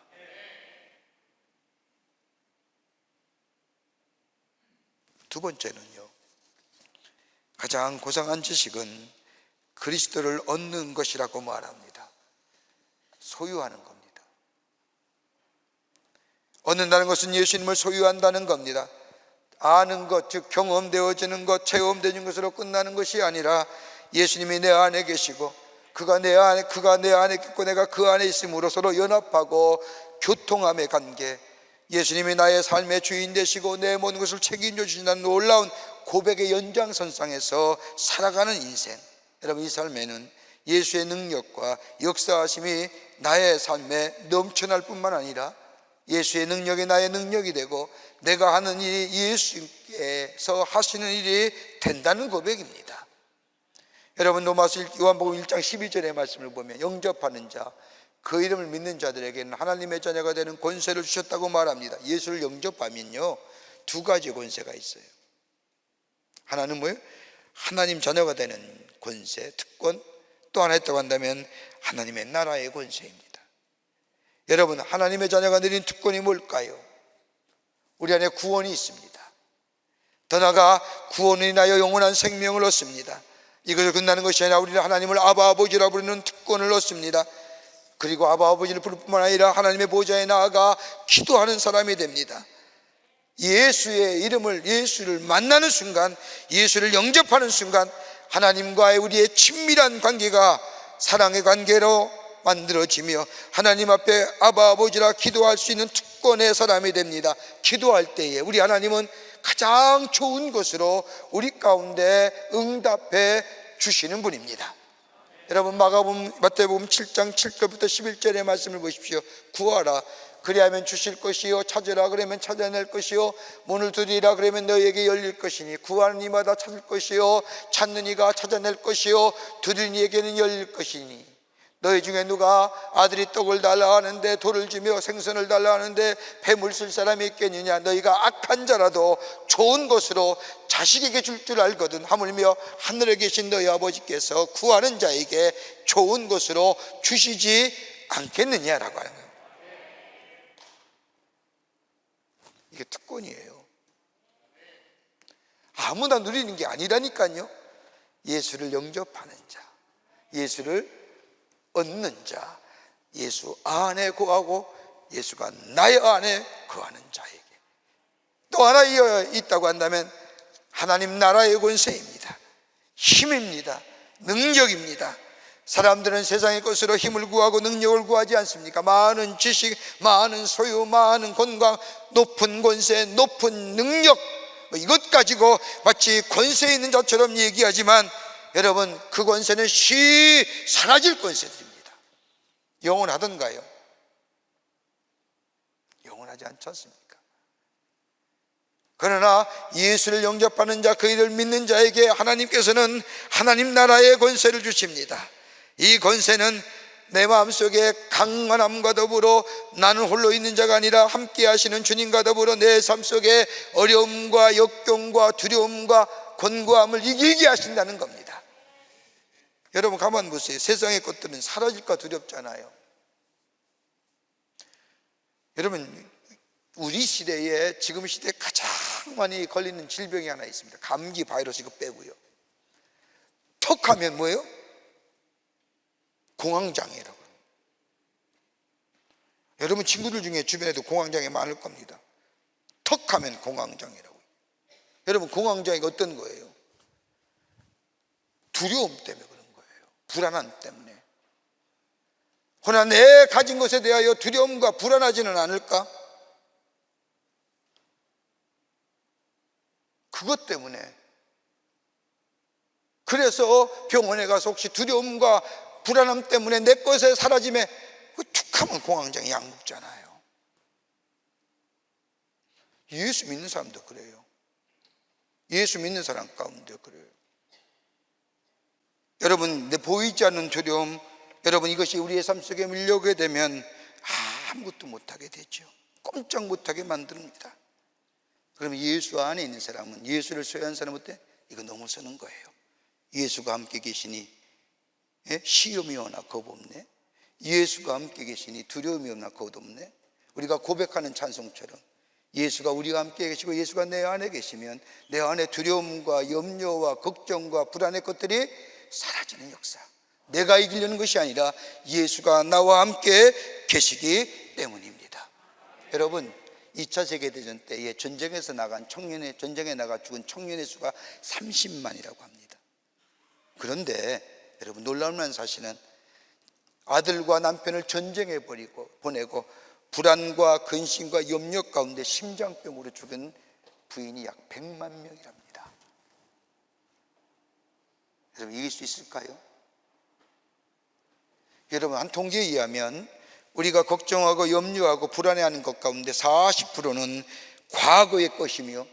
두 번째는요, 가장 고상한 지식은 그리스도를 얻는 것이라고 말합니다. 소유하는 겁니다. 얻는다는 것은 예수님을 소유한다는 겁니다. 아는 것, 즉 경험되어지는 것, 체험되는 것으로 끝나는 것이 아니라 예수님이 내 안에 계시고 그가 내 안에 있고 내가 그 안에 있음으로 서로 연합하고 교통함의 관계, 예수님이 나의 삶의 주인 되시고 내 모든 것을 책임져 주신다는 놀라운 고백의 연장선상에서 살아가는 인생, 여러분 이 삶에는 예수의 능력과 역사하심이 나의 삶에 넘쳐날 뿐만 아니라 예수의 능력이 나의 능력이 되고 내가 하는 일이 예수께서 하시는 일이 된다는 고백입니다. 여러분 로마서 요한복음 1장 12절의 말씀을 보면 영접하는 자, 그 이름을 믿는 자들에게는 하나님의 자녀가 되는 권세를 주셨다고 말합니다. 예수를 영접하면요 두 가지 권세가 있어요. 하나는 뭐예요? 하나님 자녀가 되는 권세, 특권. 또 하나 있다고 한다면 하나님의 나라의 권세입니다. 여러분 하나님의 자녀가 누린 특권이 뭘까요? 우리 안에 구원이 있습니다. 더 나아가 구원을 인하여 영원한 생명을 얻습니다. 이것을 끝나는 것이 아니라 우리는 하나님을 아바 아버지라 부르는 특권을 얻습니다. 그리고 아바 아버지를 부를 뿐만 아니라 하나님의 보좌에 나아가 기도하는 사람이 됩니다. 예수의 이름을, 예수를 만나는 순간, 예수를 영접하는 순간 하나님과의 우리의 친밀한 관계가 사랑의 관계로 만들어지며 하나님 앞에 아바 아버지라 기도할 수 있는 특권의 사람이 됩니다. 기도할 때에 우리 하나님은 가장 좋은 것으로 우리 가운데 응답해 주시는 분입니다. 여러분 마태복음 7장 7절부터 11절의 말씀을 보십시오. 구하라 그리하면 주실 것이요, 찾으라 그러면 찾아낼 것이요, 문을 두드리라 그러면 너희에게 열릴 것이니 구하는 이마다 찾을 것이요, 찾는 이가 찾아낼 것이요, 두드리는 이에게는 열릴 것이니 너희 중에 누가 아들이 떡을 달라 하는데 돌을 주며 생선을 달라 하는데 뱀을 쓸 사람이 있겠느냐. 너희가 악한 자라도 좋은 것으로 자식에게 줄 줄 알거든 하물며 하늘에 계신 너희 아버지께서 구하는 자에게 좋은 것으로 주시지 않겠느냐라고 하는 거예요. 이게 특권이에요. 아무나 누리는 게 아니라니까요. 예수를 영접하는 자, 예수를 얻는 자, 예수 안에 거하고 예수가 나의 안에 거하는 자에게. 또 하나 있다고 한다면 하나님 나라의 권세입니다. 힘입니다. 능력입니다. 사람들은 세상의 것으로 힘을 구하고 능력을 구하지 않습니까? 많은 지식, 많은 소유, 많은 건강, 높은 권세, 높은 능력, 이것 가지고 마치 권세 있는 자처럼 얘기하지만 여러분 그 권세는 사라질 권세들입니다. 영원하던가요? 영원하지 않지 않습니까? 그러나 예수를 영접하는 자, 그 이를 믿는 자에게 하나님께서는 하나님 나라의 권세를 주십니다. 이 권세는 내 마음속에 강건함과 더불어 나는 홀로 있는 자가 아니라 함께 하시는 주님과 더불어 내 삶 속에 어려움과 역경과 두려움과 곤고함을 이기게 하신다는 겁니다. 여러분 가만 보세요. 세상의 것들은 사라질까 두렵잖아요. 여러분 우리 시대에 지금 시대에 가장 많이 걸리는 질병이 하나 있습니다. 감기 바이러스 이거 빼고요. 턱하면 뭐예요? 공황장애라고. 여러분 친구들 중에 주변에도 공황장애 많을 겁니다. 턱하면 공황장애라고. 여러분 공황장애가 어떤 거예요? 두려움 때문에 그런 거예요. 불안함 때문에. 그러나 내 가진 것에 대하여 두려움과 불안하지는 않을까? 그것 때문에. 그래서 병원에 가서 혹시 두려움과 불안함 때문에 내 것에 사라짐에 툭하면 공황장애 약 먹잖아요. 예수 믿는 사람도 그래요. 예수 믿는 사람 가운데 그래요. 여러분 내 보이지 않는 두려움, 여러분 이것이 우리의 삶 속에 밀려오게 되면 아무것도 못하게 되죠. 꼼짝 못하게 만듭니다. 그러면 예수 안에 있는 사람은, 예수를 소유한 사람은 어때? 이거 넘어서는 거예요. 예수가 함께 계시니 시험이 오나 겁 없네. 예수가 함께 계시니 두려움이 없나 겁 없네. 우리가 고백하는 찬송처럼 예수가 우리와 함께 계시고 예수가 내 안에 계시면 내 안에 두려움과 염려와 걱정과 불안의 것들이 사라지는 역사. 내가 이기려는 것이 아니라 예수가 나와 함께 계시기 때문입니다. 여러분 2차 세계대전 때에 전쟁에서 나간 전쟁에 나가 죽은 청년의 수가 30만이라고 합니다. 그런데 여러분 놀라운 사실은 아들과 남편을 전쟁에 보내고 불안과 근심과 염려 가운데 심장병으로 죽은 부인이 약 100만 명이랍니다. 여러분, 이길 수 있을까요? 여러분, 한 통계에 의하면 우리가 걱정하고 염려하고 불안해하는 것 가운데 40%는 과거의 것이며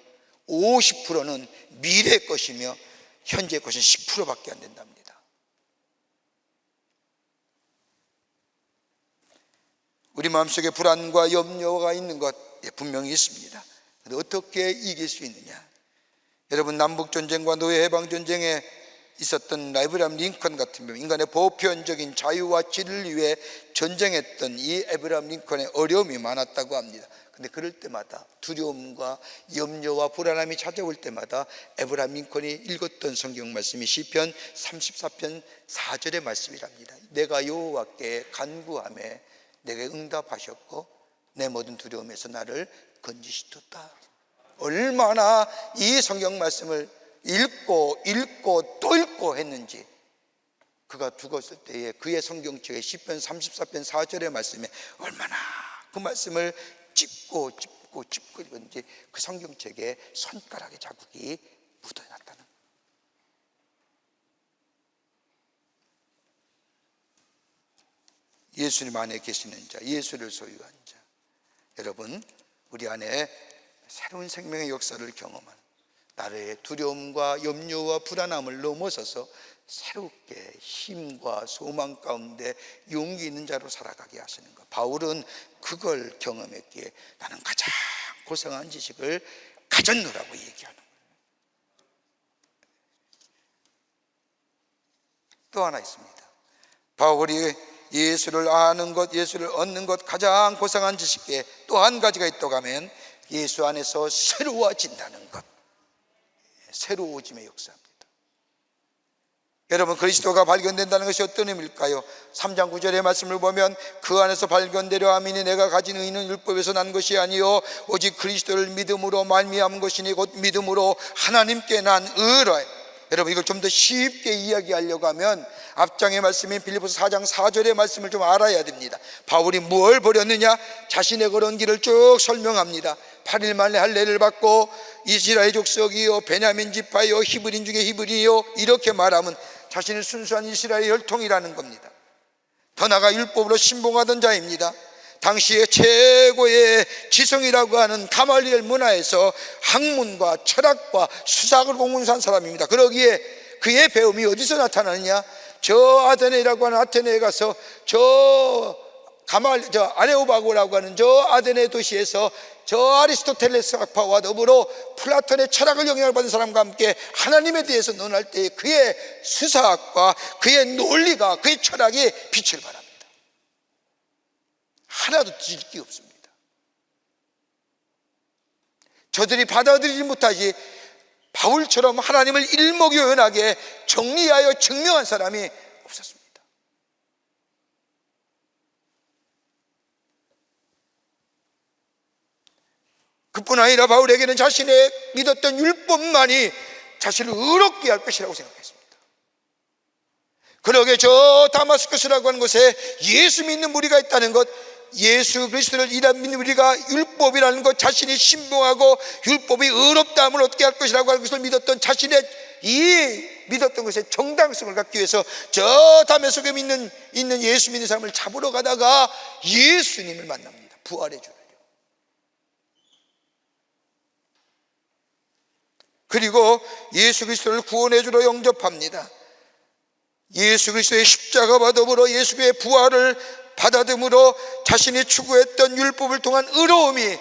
50%는 미래의 것이며 현재의 것은 10%밖에 안 된답니다. 우리 마음속에 불안과 염려가 있는 것 분명히 있습니다. 그런데 어떻게 이길 수 있느냐? 여러분, 남북전쟁과 노예해방전쟁에 있었던 에브라함 링컨 같은 경우 인간의 보편적인 자유와 진리를 위해 전쟁했던 이 에브라함 링컨의 어려움이 많았다고 합니다. 근데 그럴 때마다 두려움과 염려와 불안함이 찾아올 때마다 에브라함 링컨이 읽었던 성경 말씀이 시편 34편 4절의 말씀이랍니다. 내가 여호와께 간구하매 내게 응답하셨고 내 모든 두려움에서 나를 건지시켰다. 얼마나 이 성경 말씀을 읽고 또 읽고 했는지, 그가 죽었을 때에 그의 성경책에 시편 34편 4절의 말씀에 얼마나 그 말씀을 짚고 읽었는지 그 성경책에 손가락에 자국이 묻어났다는 거예요. 예수님 안에 계시는 자, 예수를 소유한 자, 여러분, 우리 안에 새로운 생명의 역사를 경험하는, 나의 두려움과 염려와 불안함을 넘어서서 새롭게 힘과 소망 가운데 용기 있는 자로 살아가게 하시는 것. 바울은 그걸 경험했기에 나는 가장 고상한 지식을 가졌노라고 얘기하는 거예요. 또 하나 있습니다. 바울이 예수를 아는 것, 예수를 얻는 것 가장 고상한 지식에 또 한 가지가 있다고 하면 예수 안에서 새로워진다는 것, 새로워짐의 역사입니다. 여러분, 그리스도가 발견된다는 것이 어떤 의미일까요? 3장 9절의 말씀을 보면 그 안에서 발견되려 함이니 내가 가진 의는 율법에서 난 것이 아니요 오직 그리스도를 믿음으로 말미암은 것이니 곧 믿음으로 하나님께 난 의라. 여러분, 이걸 좀 더 쉽게 이야기하려고 하면 앞장의 말씀인 빌립보서 4장 4절의 말씀을 좀 알아야 됩니다. 바울이 뭘 버렸느냐? 자신의 걸은 길을 쭉 설명합니다. 8일 만에 할례를 받고 이스라엘 족속이요 베냐민 지파요 히브리인 중에 히브리요, 이렇게 말하면 자신은 순수한 이스라엘 혈통이라는 겁니다. 더 나아가 율법으로 신봉하던 자입니다. 당시에 최고의 지성이라고 하는 가말리엘 문화에서 학문과 철학과 수학을 공부한 사람입니다. 그러기에 그의 배움이 어디서 나타나느냐? 저 아테네라고 하는 아테네에 가서 저 아레오바고라고 하는 저 아테네 도시에서 저 아리스토텔레스 학파와 더불어 플라톤의 철학을 영향을 받은 사람과 함께 하나님에 대해서 논할 때 그의 수사학과 그의 논리가, 그의 철학이 빛을 발합니다. 하나도 뒤질 게 없습니다. 저들이 받아들이지 못하지 바울처럼 하나님을 일목요연하게 정리하여 증명한 사람이 없었습니다. 그뿐 아니라 바울에게는 자신의 믿었던 율법만이 자신을 의롭게 할 것이라고 생각했습니다. 그러게 저 다마스커스라고 하는 곳에 예수 믿는 무리가 있다는 것, 예수 그리스도를 믿는 우리가 율법이라는 것, 자신이 신봉하고 율법이 의롭다함을 얻게 할 것이라고 하는 것을 믿었던 자신의 이 믿었던 것의 정당성을 갖기 위해서 저 다메섹에 있는 예수 믿는 사람을 잡으러 가다가 예수님을 만납니다. 부활해 주려. 그리고 예수 그리스도를 구원해 주러 영접합니다. 예수 그리스도의 십자가와 더불어 예수의 부활을 받아들므로 자신이 추구했던 율법을 통한 의로움이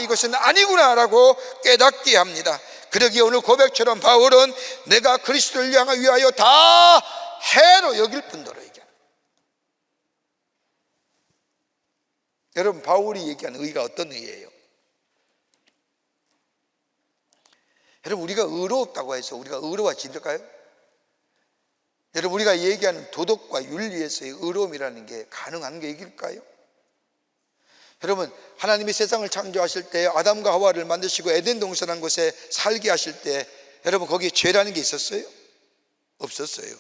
이것은 아니구나 라고 깨닫게 합니다. 그러기에 오늘 고백처럼 바울은 내가 그리스도를 위하여 다 해로 여길 뿐더러 얘기합니다. 여러분, 바울이 얘기하는 의가 어떤 의예요? 여러분, 우리가 의롭다고 해서 우리가 의로워질까요? 여러분, 우리가 얘기하는 도덕과 윤리에서의 의로움이라는 게 가능한 얘기일까요? 여러분, 하나님이 세상을 창조하실 때 아담과 하와를 만드시고 에덴 동산한 곳에 살게 하실 때 여러분, 거기에 죄라는 게 있었어요? 없었어요.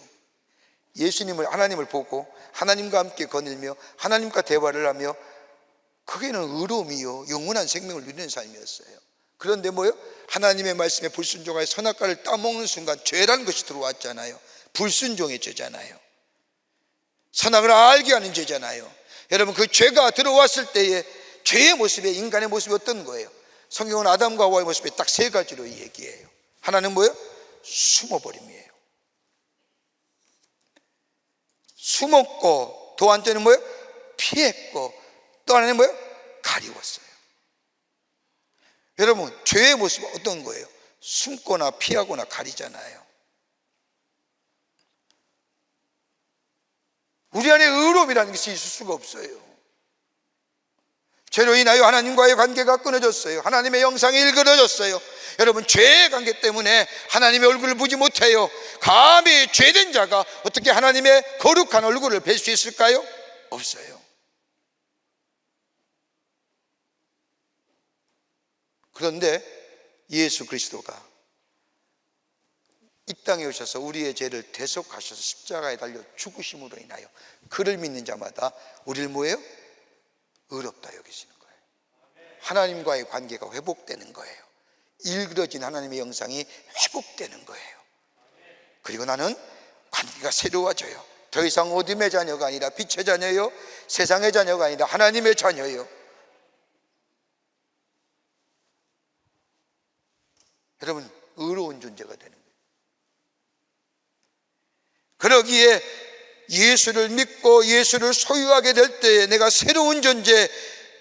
예수님을, 하나님을 보고 하나님과 함께 거닐며 하나님과 대화를 하며 그게는 의로움이요 영원한 생명을 누리는 삶이었어요. 그런데 뭐요? 하나님의 말씀에 불순종하여 선악과를 따먹는 순간 죄라는 것이 들어왔잖아요. 불순종의 죄잖아요. 선악을 알게 하는 죄잖아요. 여러분, 그 죄가 들어왔을 때에 죄의 모습에 인간의 모습이 어떤 거예요? 성경은 아담과 하와의 모습에 딱 세 가지로 얘기해요. 하나는 뭐예요? 숨어버림이에요. 숨었고, 또 한째는 뭐예요? 피했고, 또 하나는 뭐예요? 가리웠어요. 여러분, 죄의 모습은 어떤 거예요? 숨거나 피하거나 가리잖아요. 우리 안에 의로움이라는 것이 있을 수가 없어요. 죄로 인하여 하나님과의 관계가 끊어졌어요. 하나님의 영상이 일그러졌어요. 여러분, 죄의 관계 때문에 하나님의 얼굴을 보지 못해요. 감히 죄된 자가 어떻게 하나님의 거룩한 얼굴을 뵐 수 있을까요? 없어요. 그런데 예수 그리스도가 이 땅에 오셔서 우리의 죄를 대속하셔서 십자가에 달려 죽으심으로 인하여 그를 믿는 자마다 우리를 뭐예요? 의롭다 여기시는 거예요. 하나님과의 관계가 회복되는 거예요. 일그러진 하나님의 영상이 회복되는 거예요. 그리고 나는 관계가 새로워져요. 더 이상 어둠의 자녀가 아니라 빛의 자녀요, 세상의 자녀가 아니라 하나님의 자녀요. 여러분, 의로운 존재가 되는 거예요. 그러기에 예수를 믿고 예수를 소유하게 될 때에 내가 새로운 존재,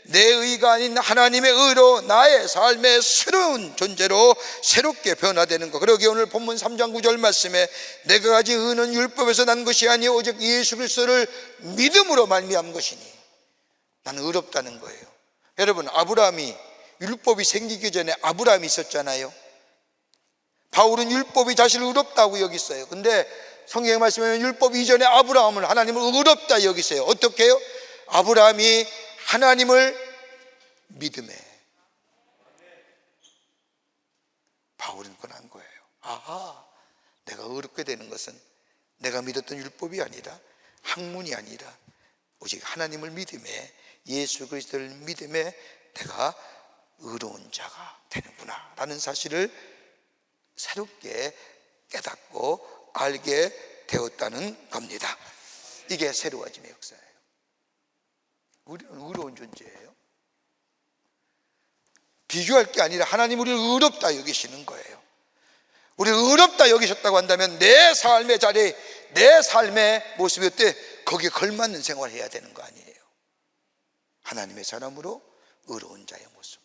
내 의가 아닌 하나님의 의로 나의 삶의 새로운 존재로 새롭게 변화되는 것. 그러기에 오늘 본문 3장 9절 말씀에 내가 가진 의는 율법에서 난 것이 아니요 오직 예수 그리스도를 믿음으로 말미암은 것이니 나는 의롭다는 거예요. 여러분, 아브라함이 율법이 생기기 전에 아브라함이 있었잖아요. 바울은 율법이 자신을 의롭다고 여겼어요. 근데 성경의 말씀에 보면 율법 이전에 아브라함을 하나님을 의롭다 여기세요. 어떻게 해요? 아브라함이 하나님을 믿음에, 바울은 권한 거예요. 아하, 내가 의롭게 되는 것은 내가 믿었던 율법이 아니라 학문이 아니라 오직 하나님을 믿음에, 예수 그리스도를 믿음에 내가 의로운 자가 되는구나 라는 사실을 새롭게 깨닫고 알게 되었다는 겁니다. 이게 새로워짐의 역사예요. 우리는 의로운 존재예요. 비교할 게 아니라 하나님 우리를 의롭다 여기시는 거예요. 우리를 의롭다 여기셨다고 한다면 내 삶의 자리, 내 삶의 모습이 어때? 거기에 걸맞는 생활을 해야 되는 거 아니에요. 하나님의 사람으로 의로운 자의 모습으로.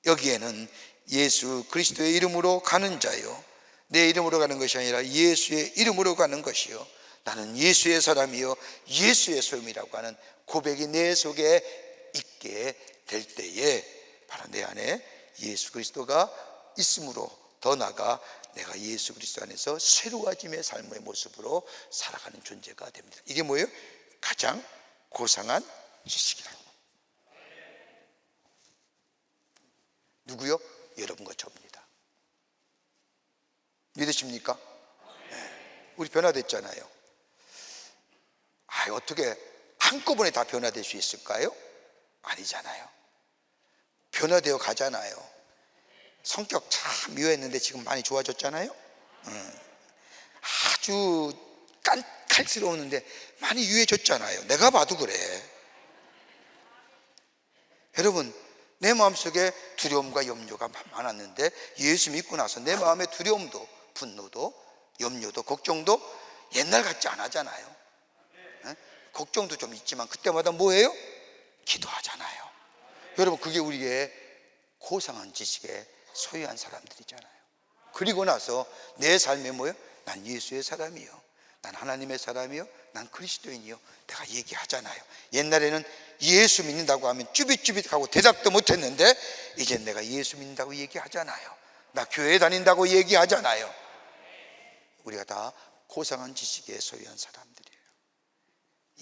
여기에는 예수 그리스도의 이름으로 가는 자요, 내 이름으로 가는 것이 아니라 예수의 이름으로 가는 것이요, 나는 예수의 사람이요 예수의 소유이라고 하는 고백이 내 속에 있게 될 때에 바로 내 안에 예수 그리스도가 있음으로 더 나아가 내가 예수 그리스도 안에서 새로워짐의 삶의 모습으로 살아가는 존재가 됩니다. 이게 뭐예요? 가장 고상한 지식이라고. 누구요? 여러분과 저입니다. 믿으십니까? 네. 우리 변화됐잖아요. 어떻게 한꺼번에 다 변화될 수 있을까요? 아니잖아요. 변화되어 가잖아요. 성격 참 미워했는데 지금 많이 좋아졌잖아요. 아주 칼스러웠는데 많이 유해졌잖아요. 내가 봐도 그래. 여러분, 내 마음속에 두려움과 염려가 많았는데 예수 믿고 나서 내 마음의 두려움도 분노도 염려도 걱정도 옛날 같지 않아잖아요. 걱정도 좀 있지만 그때마다 뭐예요? 기도하잖아요. 여러분, 그게 우리의 고상한 지식에 소유한 사람들이잖아요. 그리고 나서 내 삶에 뭐예요? 난 예수의 사람이요, 난 하나님의 사람이요, 난 그리스도인이요, 내가 얘기하잖아요. 옛날에는 예수 믿는다고 하면 쭈빗쭈빗하고 대답도 못했는데 이제 내가 예수 믿는다고 얘기하잖아요. 나 교회 다닌다고 얘기하잖아요. 우리가 다 고상한 지식에 소유한 사람들이에요.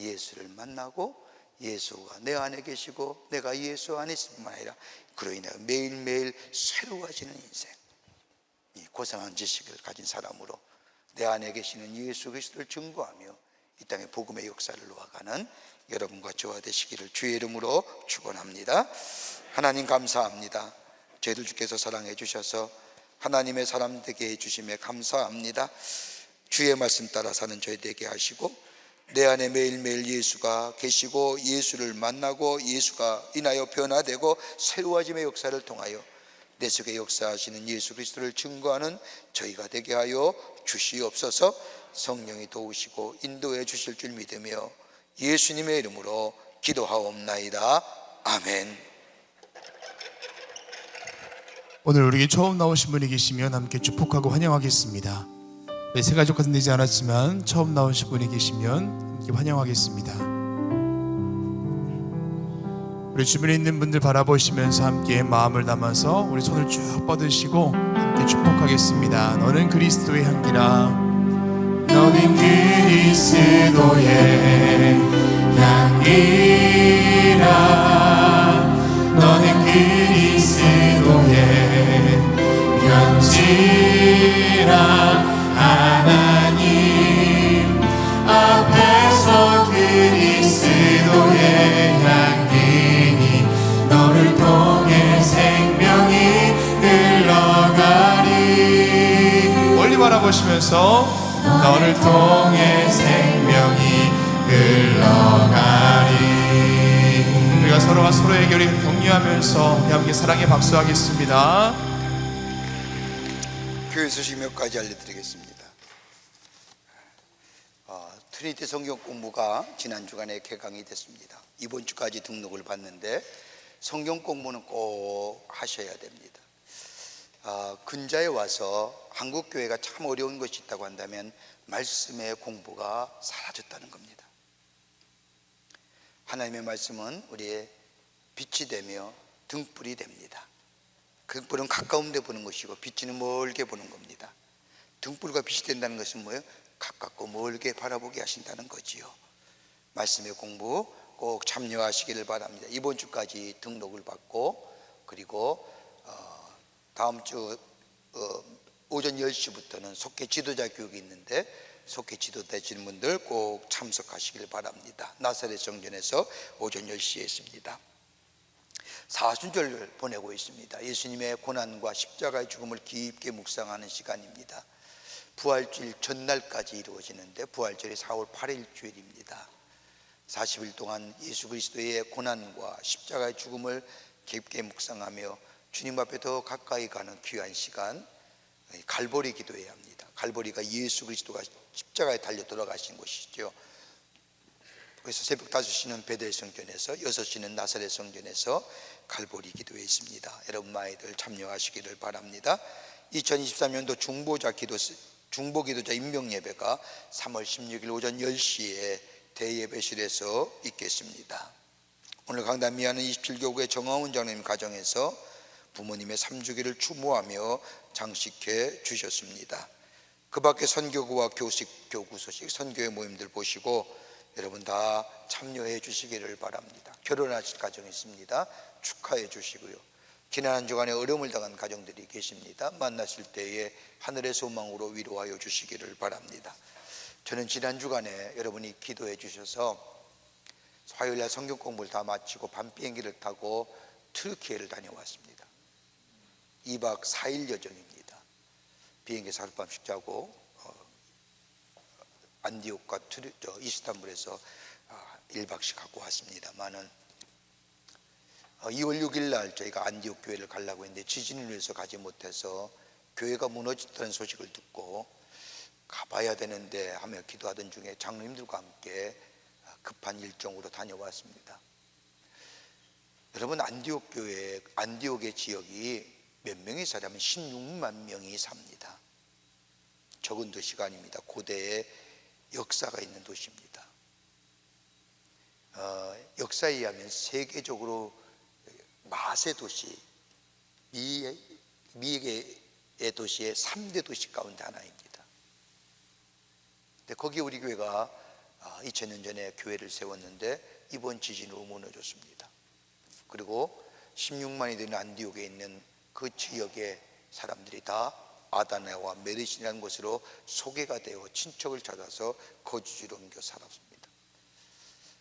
예수를 만나고 예수가 내 안에 계시고 내가 예수 안에 있을 뿐만 아니라 그로 인하여 매일매일 새로워지는 인생, 이 고상한 지식을 가진 사람으로 내 안에 계시는 예수 그리스도를 증거하며 이 땅에 복음의 역사를 놓아가는 여러분과 저와 되시기를 주의 이름으로 축원합니다. 하나님 감사합니다. 저희들 주께서 사랑해 주셔서 하나님의 사람 되게 해주심에 감사합니다. 주의 말씀 따라 사는 저희 되게 하시고 내 안에 매일매일 예수가 계시고 예수를 만나고 예수가 인하여 변화되고 새로워짐의 역사를 통하여 내 속에 역사하시는 예수 그리스도를 증거하는 저희가 되게 하여 주시옵소서. 성령이 도우시고 인도해 주실 줄 믿으며 예수님의 이름으로 기도하옵나이다. 아멘. 오늘 우리에게 처음 나오신 분이 계시면 함께 축복하고 환영하겠습니다. 새 가족은 되지 않았지만 처음 나오신 분이 계시면 함께 환영하겠습니다. 우리 주변에 있는 분들 바라보시면서 함께 마음을 담아서 우리 손을 쭉 뻗으시고 함께 축복하겠습니다. 너는 그리스도의 향기라. 너는 그리스도의 향기라. 너는 그리스도의 편지라. 하나님 앞에서 그리스도의 향기니 너를 통해 생명이 흘러가리. 멀리 바라보시면서 너를 통해 생명이 흘러가리. 우리가 서로가 서로의 결을 격려하면서 함께 사랑의 박수하겠습니다. 교회 소식 몇 가지 알려드리겠습니다. 트리니티 성경 공부가 지난 주간에 개강이 됐습니다. 이번 주까지 등록을 받는데 성경 공부는 꼭 하셔야 됩니다. 근자에 와서 한국 교회가 참 어려운 것이 있다고 한다면 말씀의 공부가 사라졌다는 겁니다. 하나님의 말씀은 우리의 빛이 되며 등불이 됩니다. 그 불은 가까운 데 보는 것이고 빛은 멀게 보는 겁니다. 등불과 빛이 된다는 것은 뭐예요? 가깝고 멀게 바라보게 하신다는 거지요. 말씀의 공부 꼭 참여하시기를 바랍니다. 이번 주까지 등록을 받고 그리고 다음 주 오전 10시부터는 속회 지도자 교육이 있는데 속회 지도 되시는 분들 꼭 참석하시기를 바랍니다. 나사렛 성전에서 오전 10시에 있습니다. 사순절을 보내고 있습니다. 예수님의 고난과 십자가의 죽음을 깊게 묵상하는 시간입니다. 부활주일 전날까지 이루어지는데 부활절이 4월 8일 주일입니다. 40일 동안 예수 그리스도의 고난과 십자가의 죽음을 깊게 묵상하며 주님 앞에 더 가까이 가는 귀한 시간, 갈보리 기도해야 합니다. 갈보리가 예수 그리스도가 십자가에 달려 돌아가신 곳이죠. 그래서 새벽 5시는 베델 성전에서 6시는 나사렛 성전에서 갈보리 기도회 있습니다. 여러분 많이들 참여하시기를 바랍니다. 2023년도 중보 기도자 임명 예배가 3월 16일 오전 10시에 대예배실에서 있겠습니다. 오늘 강단미하는 27교구의 정화훈 장로님 가정에서 부모님의 3주기를 추모하며 장식해 주셨습니다. 그 밖에 선교구와 교식, 교구 소식, 선교회 모임들 보시고 여러분 다 참여해 주시기를 바랍니다. 결혼하실 가정이 있습니다. 축하해 주시고요. 지난 한 주간에 어려움을 당한 가정들이 계십니다. 만나실 때에 하늘의 소망으로 위로하여 주시기를 바랍니다. 저는 지난 주간에 여러분이 기도해 주셔서 화요일날 성경 공부를 다 마치고 밤 비행기를 타고 터키에를 다녀왔습니다. 2박 4일 여정입니다. 비행기에서 하룻밤씩 자고 안디옥과 이스탄불에서 1박씩 갖고 왔습니다만은 2월 6일 날 저희가 안디옥 교회를 가려고 했는데 지진을 위해서 가지 못해서 교회가 무너졌다는 소식을 듣고 가봐야 되는데 하며 기도하던 중에 장로님들과 함께 급한 일정으로 다녀왔습니다. 여러분 안디옥 교회, 안디옥의 지역이 몇 명이 살면 16만 명이 삽니다. 적은 도시가 아닙니다. 고대의 역사가 있는 도시입니다. 역사에 의하면 세계적으로 마세 도시, 미개의 도시의 3대 도시 가운데 하나입니다. 근데 거기 우리 교회가 2000년 전에 교회를 세웠는데 이번 지진으로 무너졌습니다. 그리고 16만이 되는 안디옥에 있는 그 지역의 사람들이 다 아다네와 메르신이라는 곳으로 소개가 되어 친척을 찾아서 거주지로 옮겨 살았습니다.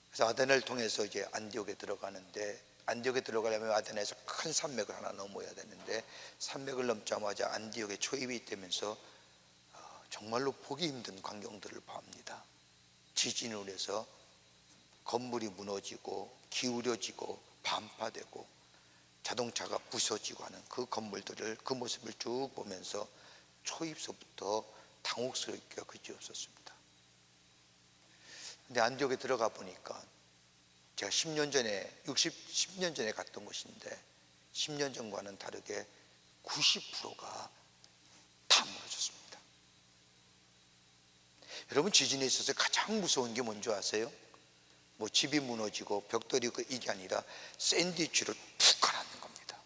그래서 아다네를 통해서 이제 안디옥에 들어가는데, 안디옥에 들어가려면 아다네에서 큰 산맥을 하나 넘어야 되는데, 산맥을 넘자마자 안디옥에 초입이 되면서 정말로 보기 힘든 광경들을 봅니다. 지진으로 해서 건물이 무너지고 기울어지고 반파되고 자동차가 부서지고 하는 그 건물들을, 그 모습을 쭉 보면서 초입서부터 당혹스럽기가 그지없었습니다. 근데 안디옥에 들어가 보니까 제가 10년 전에 갔던 곳인데 10년 전과는 다르게 90%가 다 무너졌습니다. 여러분, 지진에 있어서 가장 무서운 게 뭔지 아세요? 뭐 집이 무너지고 벽돌이 이게 아니라 샌드위치로 푹 가라앉는 겁니다.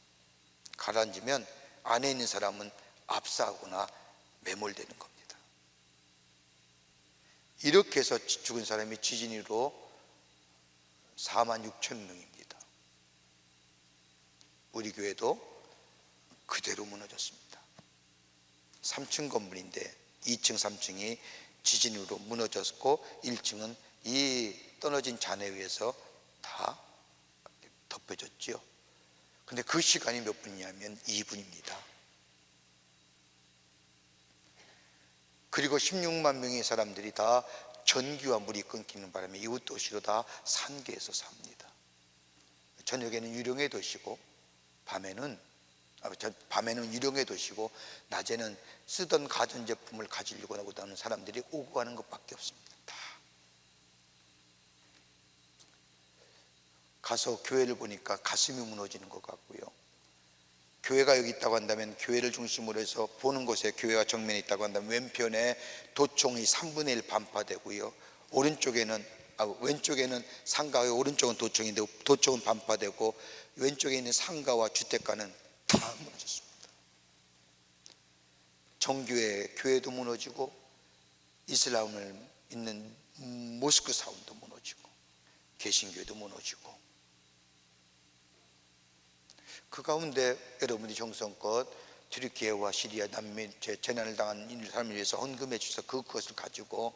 가라앉으면 안에 있는 사람은 압사하거나 매몰되는 겁니다. 이렇게 해서 죽은 사람이 지진으로 46,000명입니다. 우리 교회도 그대로 무너졌습니다. 3층 건물인데 2층, 3층이 지진으로 무너졌고 1층은 이 떨어진 잔해 위에서 다 덮여졌지요. 근데 그 시간이 몇 분이냐면 2분입니다. 그리고 16만 명의 사람들이 다 전기와 물이 끊기는 바람에 이웃 도시로 다 산계에서 삽니다. 저녁에는 유령의 도시고 밤에는 유령의 도시고 낮에는 쓰던 가전제품을 가지려고 하는 사람들이 오고 가는 것밖에 없습니다. 다 가서 교회를 보니까 가슴이 무너지는 것 같고요. 교회가 여기 있다고 한다면 교회를 중심으로 해서 보는 곳에 교회가 정면에 있다고 한다면 왼편에 도총이 3분의 1 반파되고요. 왼쪽에는 상가와 오른쪽은 도총인데 도총은 반파되고 왼쪽에 있는 상가와 주택가는 다 무너졌습니다. 정교회 교회도 무너지고 이슬람을 있는 모스크 사원도 무너지고 개신교회도 무너지고, 그 가운데 여러분이 정성껏 튀르키예와 시리아 난민 재난을 당한 사람을 위해서 헌금해 주셔서 그것을 가지고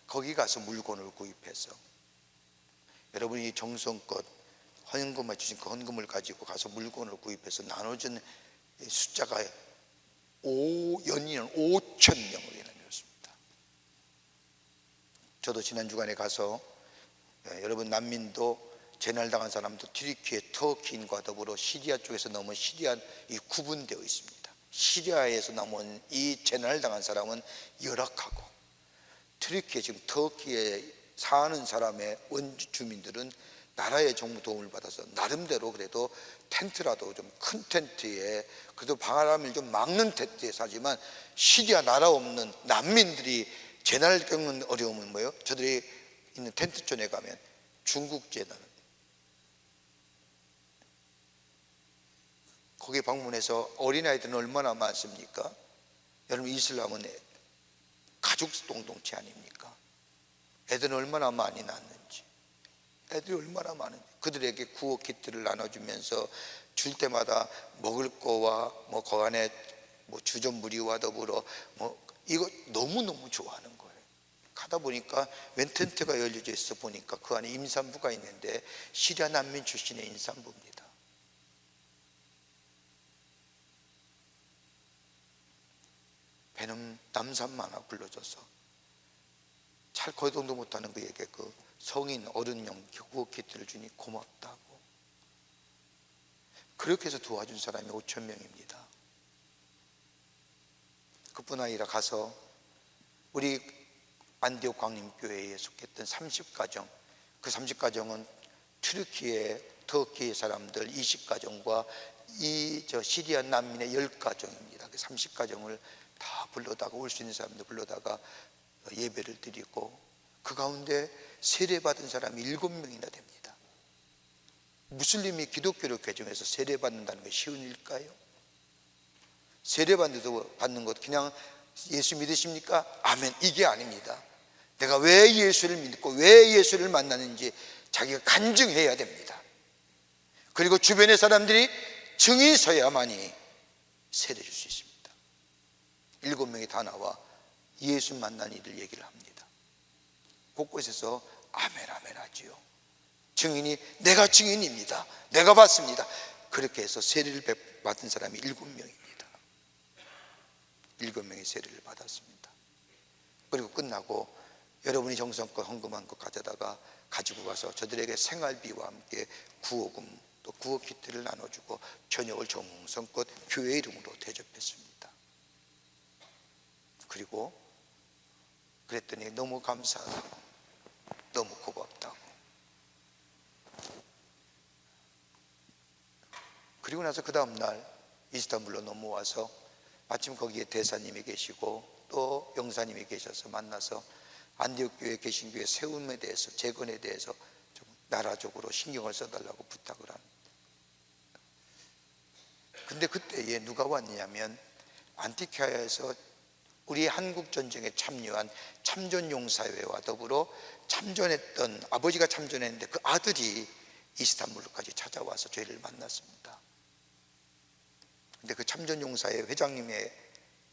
거기 가서 물건을 구입해서 여러분이 정성껏 헌금해 주신 그 헌금을 가지고 가서 물건을 구입해서 나눠준 숫자가 연인은 5,000명을 이루었습니다. 저도 지난 주간에 가서 여러분 난민도 재난을 당한 사람도 튀르키예, 터키인과 더불어 시리아 쪽에서 넘은 시리아 구분되어 있습니다. 시리아에서 넘은 이 재난을 당한 사람은 열악하고, 튀르키예 지금 터키에 사는 사람의 원주 주민들은 나라의 정부 도움을 받아서 나름대로 그래도 텐트라도 좀 큰 텐트에 그래도 바람을 좀 막는 텐트에 살지만, 시리아 나라 없는 난민들이 재난을 겪는 어려움은 뭐예요? 저들이 있는 텐트촌에 가면 중국 재난, 거기 방문해서 어린아이들은 얼마나 많습니까? 여러분, 이슬람은 가족 공동체 아닙니까? 애들은 얼마나 많이 낳는지, 애들이 얼마나 많은지, 그들에게 구호 키트를 나눠주면서 줄 때마다 먹을 거와 뭐 그 안에 뭐 주전부리와 더불어 뭐 이거 너무너무 좋아하는 거예요. 가다 보니까 웬 텐트가 열려져 있어 보니까 그 안에 임산부가 있는데 시리아 난민 출신의 임산부입니다. 배는 남산만 하고 굴러져서 잘 거동도 못하는 그에게 그 성인 어른용 구호 키트를 주니 고맙다고. 그렇게 해서 도와준 사람이 5,000명입니다. 그뿐 아니라 가서 우리 안디옥 광림교회에 속했던 30가정, 그 30가정은 튀르키예, 터키의 사람들 20가정과 시리아 난민의 10가정입니다. 그 30가정을 다 불러다가, 올 수 있는 사람들 불러다가 예배를 드리고, 그 가운데 세례받은 사람이 7명이나 됩니다. 무슬림이 기독교를 개종해서 세례받는다는 게 쉬운 일일까요? 세례받는 것 그냥 예수 믿으십니까? 아멘, 이게 아닙니다. 내가 왜 예수를 믿고 왜 예수를 만나는지 자기가 간증해야 됩니다. 그리고 주변의 사람들이 증이 서야만이 세례 줄 수 있습니다. 7명이 다 나와 예수 만난 일을 얘기를 합니다. 곳곳에서 아멘 아멘 하지요. 증인이 내가 증인입니다, 내가 봤습니다. 그렇게 해서 세례를 받은 사람이 7명입니다. 7명이 세례를 받았습니다. 그리고 끝나고 여러분이 정성껏 헌금한 것 가져다가 가지고 가서 저들에게 생활비와 함께 구호금 또 구호 키트를 나눠주고 저녁을 정성껏 교회 이름으로 대접했습니다. 그리고 그랬더니 너무 감사하다고, 너무 고맙다고. 그리고 나서 그 다음날 이스탄불로 넘어와서 마침 거기에 대사님이 계시고 또 영사님이 계셔서 만나서 안디옥 교회 개신교회 세움에 대해서, 재건에 대해서 좀 나라적으로 신경을 써달라고 부탁을 합니다. 근데 그때에 누가 왔냐면 안티키아에서 우리 한국 전쟁에 참여한 참전용사회와 더불어 참전했던, 아버지가 참전했는데 그 아들이 이스탄불까지 찾아와서 저희를 만났습니다. 근데 그 참전용사회 회장님의,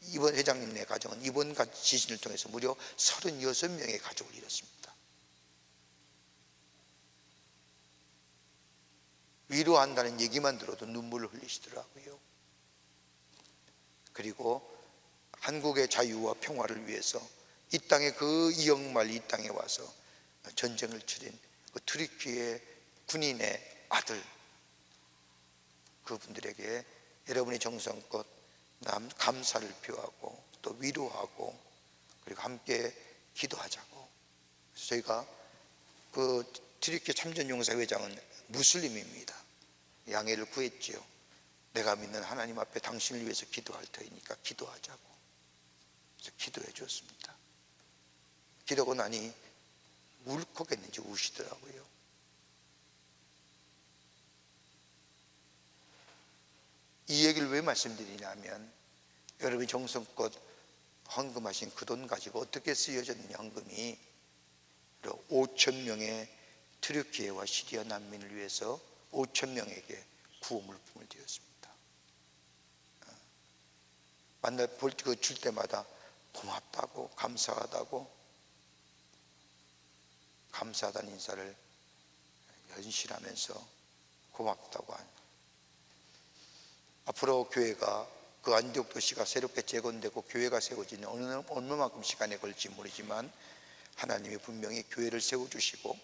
이번 회장님의 가정은 이번 지신을 통해서 무려 36명의 가족을 잃었습니다. 위로한다는 얘기만 들어도 눈물을 흘리시더라고요. 그리고 한국의 자유와 평화를 위해서 이 땅에, 그 이영말 이 땅에 와서 전쟁을 치른 그 트리키의 군인의 아들, 그분들에게 여러분이 정성껏 감사를 표하고 또 위로하고 그리고 함께 기도하자고. 그래서 저희가 그 트리키 참전용사 회장은 무슬림입니다. 양해를 구했지요. 내가 믿는 하나님 앞에 당신을 위해서 기도할 터이니까 기도하자고. 그래서 기도해 줬습니다. 기도하고 나니 울컥했는지 우시더라고요. 이 얘기를 왜 말씀드리냐면, 여러분이 정성껏 헌금하신 그 돈 가지고 어떻게 쓰여졌느냐, 헌금이 5,000명의 트르키예와 시리아 난민을 위해서 5,000명에게 구호 물품을 드렸습니다. 만날 줄 때마다 고맙다고, 감사하다는 인사를 현실하면서 고맙다고 한. 앞으로 교회가, 그 안디옥 도시가 새롭게 재건되고 교회가 세워지는 얼마만큼 시간에 걸릴지 모르지만 하나님이 분명히 교회를 세워주시고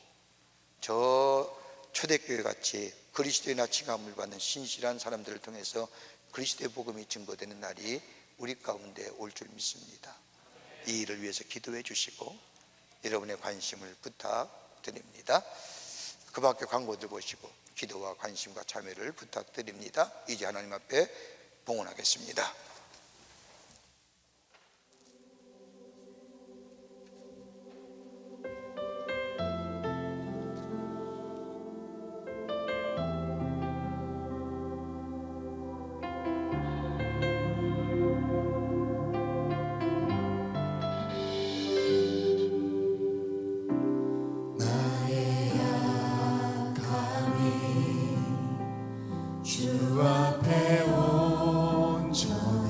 저 초대교회 같이 그리스도의 나치감을 받는 신실한 사람들을 통해서 그리스도의 복음이 증거되는 날이 우리 가운데 올 줄 믿습니다. 이 일을 위해서 기도해 주시고 여러분의 관심을 부탁드립니다. 그 밖에 광고들 보시고 기도와 관심과 참여를 부탁드립니다. 이제 하나님 앞에 봉헌하겠습니다. 주 앞에 온전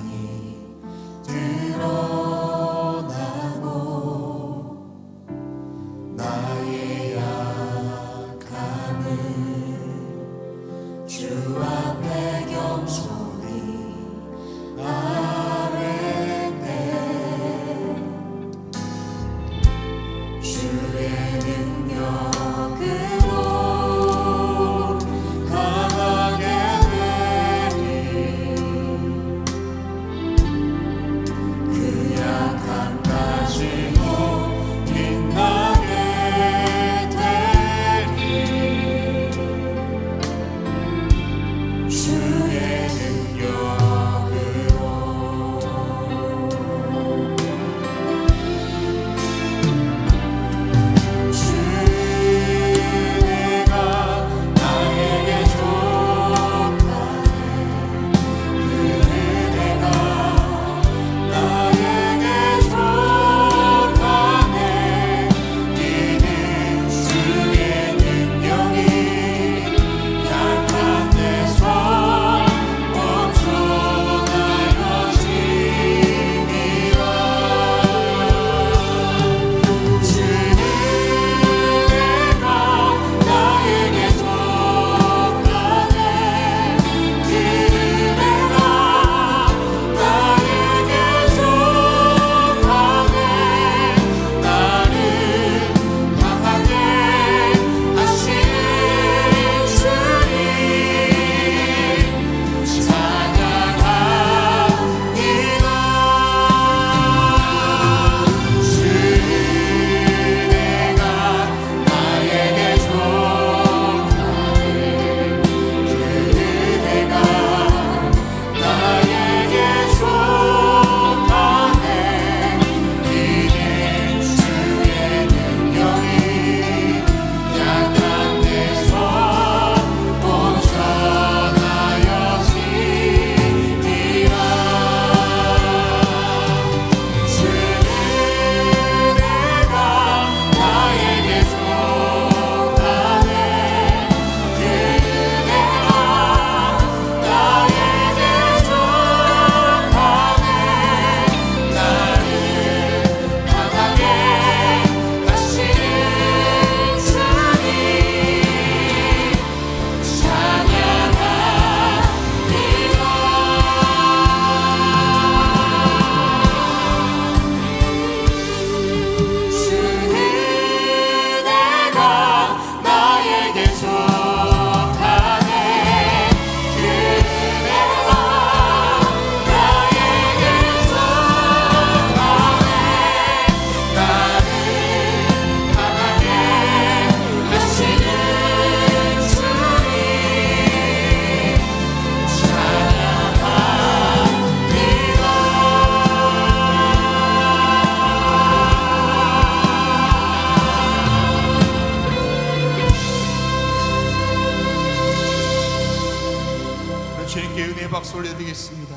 찬양의 박수 올려드리겠습니다.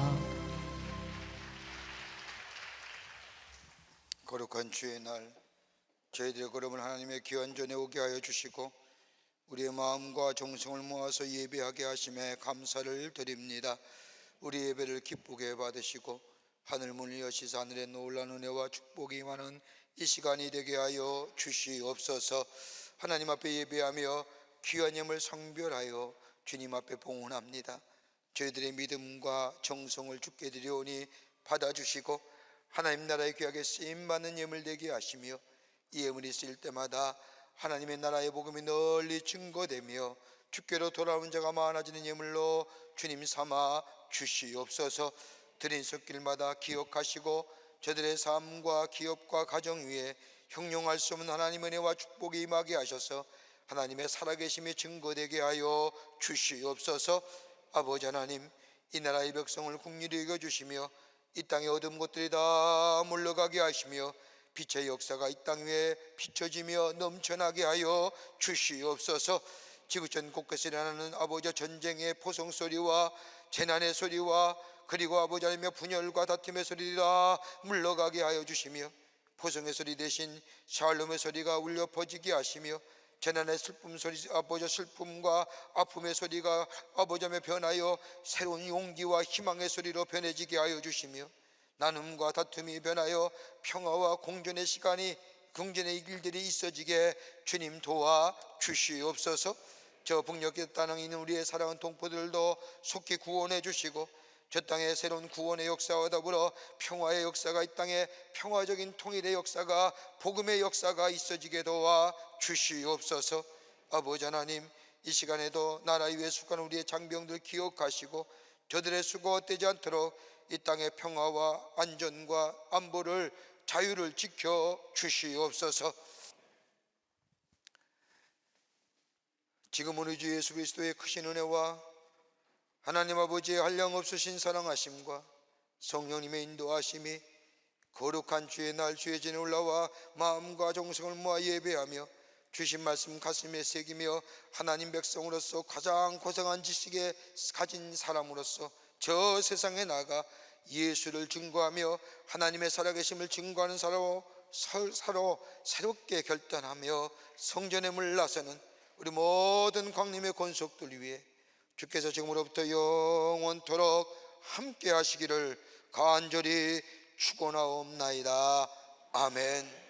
거룩한 주의 날, 저희들의 걸음을 하나님의 귀한 전에 오게 하여 주시고 우리의 마음과 정성을 모아서 예배하게 하심에 감사를 드립니다. 우리 예배를 기쁘게 받으시고 하늘 문을 여시사 하늘의 놀라운 은혜와 축복이 임하는 이 시간이 되게 하여 주시옵소서. 하나님 앞에 예배하며 귀한 예물 성별하여 주님 앞에 봉헌합니다. 저희들의 믿음과 정성을 주께 드려오니 받아주시고 하나님 나라의 귀하게 쓰임받는 예물 되게 하시며 이 예물이 쓰일 때마다 하나님의 나라의 복음이 널리 증거되며 주께로 돌아오는 자가 많아지는 예물로 주님 삼아 주시옵소서. 드린 손길마다 기억하시고 저들의 삶과 기업과 가정 위에 형용할 수 없는 하나님의 은혜와 축복이 임하게 하셔서 하나님의 살아계심이 증거되게 하여 주시옵소서. 아버지 하나님, 이 나라의 백성을 긍휼히 여겨주시며 이 땅의 어두운 것들이 다 물러가게 하시며 빛의 역사가 이 땅 위에 비춰지며 넘쳐나게 하여 주시옵소서. 지구촌 곳곳에 일어나는 아버지 전쟁의 포성 소리와 재난의 소리와 그리고 아버지 하나님의 분열과 다툼의 소리들이 다 물러가게 하여 주시며 포성의 소리 대신 샬롬의 소리가 울려 퍼지게 하시며 재난의 슬픔 소리, 아버지 슬픔과 아픔의 소리가 아버지 하며 변하여 새로운 용기와 희망의 소리로 변해지게 하여 주시며 나눔과 다툼이 변하여 평화와 공존의 시간이 긍정의 일들이 있어지게 주님 도와 주시옵소서. 저 북녘의 땅에 있는 우리의 사랑하는 동포들도 속히 구원해 주시고 저 땅에 새로운 구원의 역사와 더불어 평화의 역사가 이 땅에 평화적인 통일의 역사가 복음의 역사가 있어지게 도와 주시옵소서. 아버지 하나님, 이 시간에도 나라 위에 수고하는 우리의 장병들 기억하시고 저들의 수고가 헛되지 않도록 이 땅의 평화와 안전과 안보를 자유를 지켜 주시옵소서. 지금 우리 주 예수 그리스도의 크신 은혜와 하나님 아버지의 한량없으신 사랑하심과 성령님의 인도하심이 거룩한 주의 날 주의 전에 올라와 마음과 정성을 모아 예배하며 주신 말씀 가슴에 새기며 하나님 백성으로서 가장 고상한 지식에 가진 사람으로서 저 세상에 나가 예수를 증거하며 하나님의 살아계심을 증거하는 사로 새롭게 결단하며 성전에 물러서는 우리 모든 광림의 권속들 위해 주께서 지금으로부터 영원토록 함께 하시기를 간절히 축원하옵나이다. 아멘.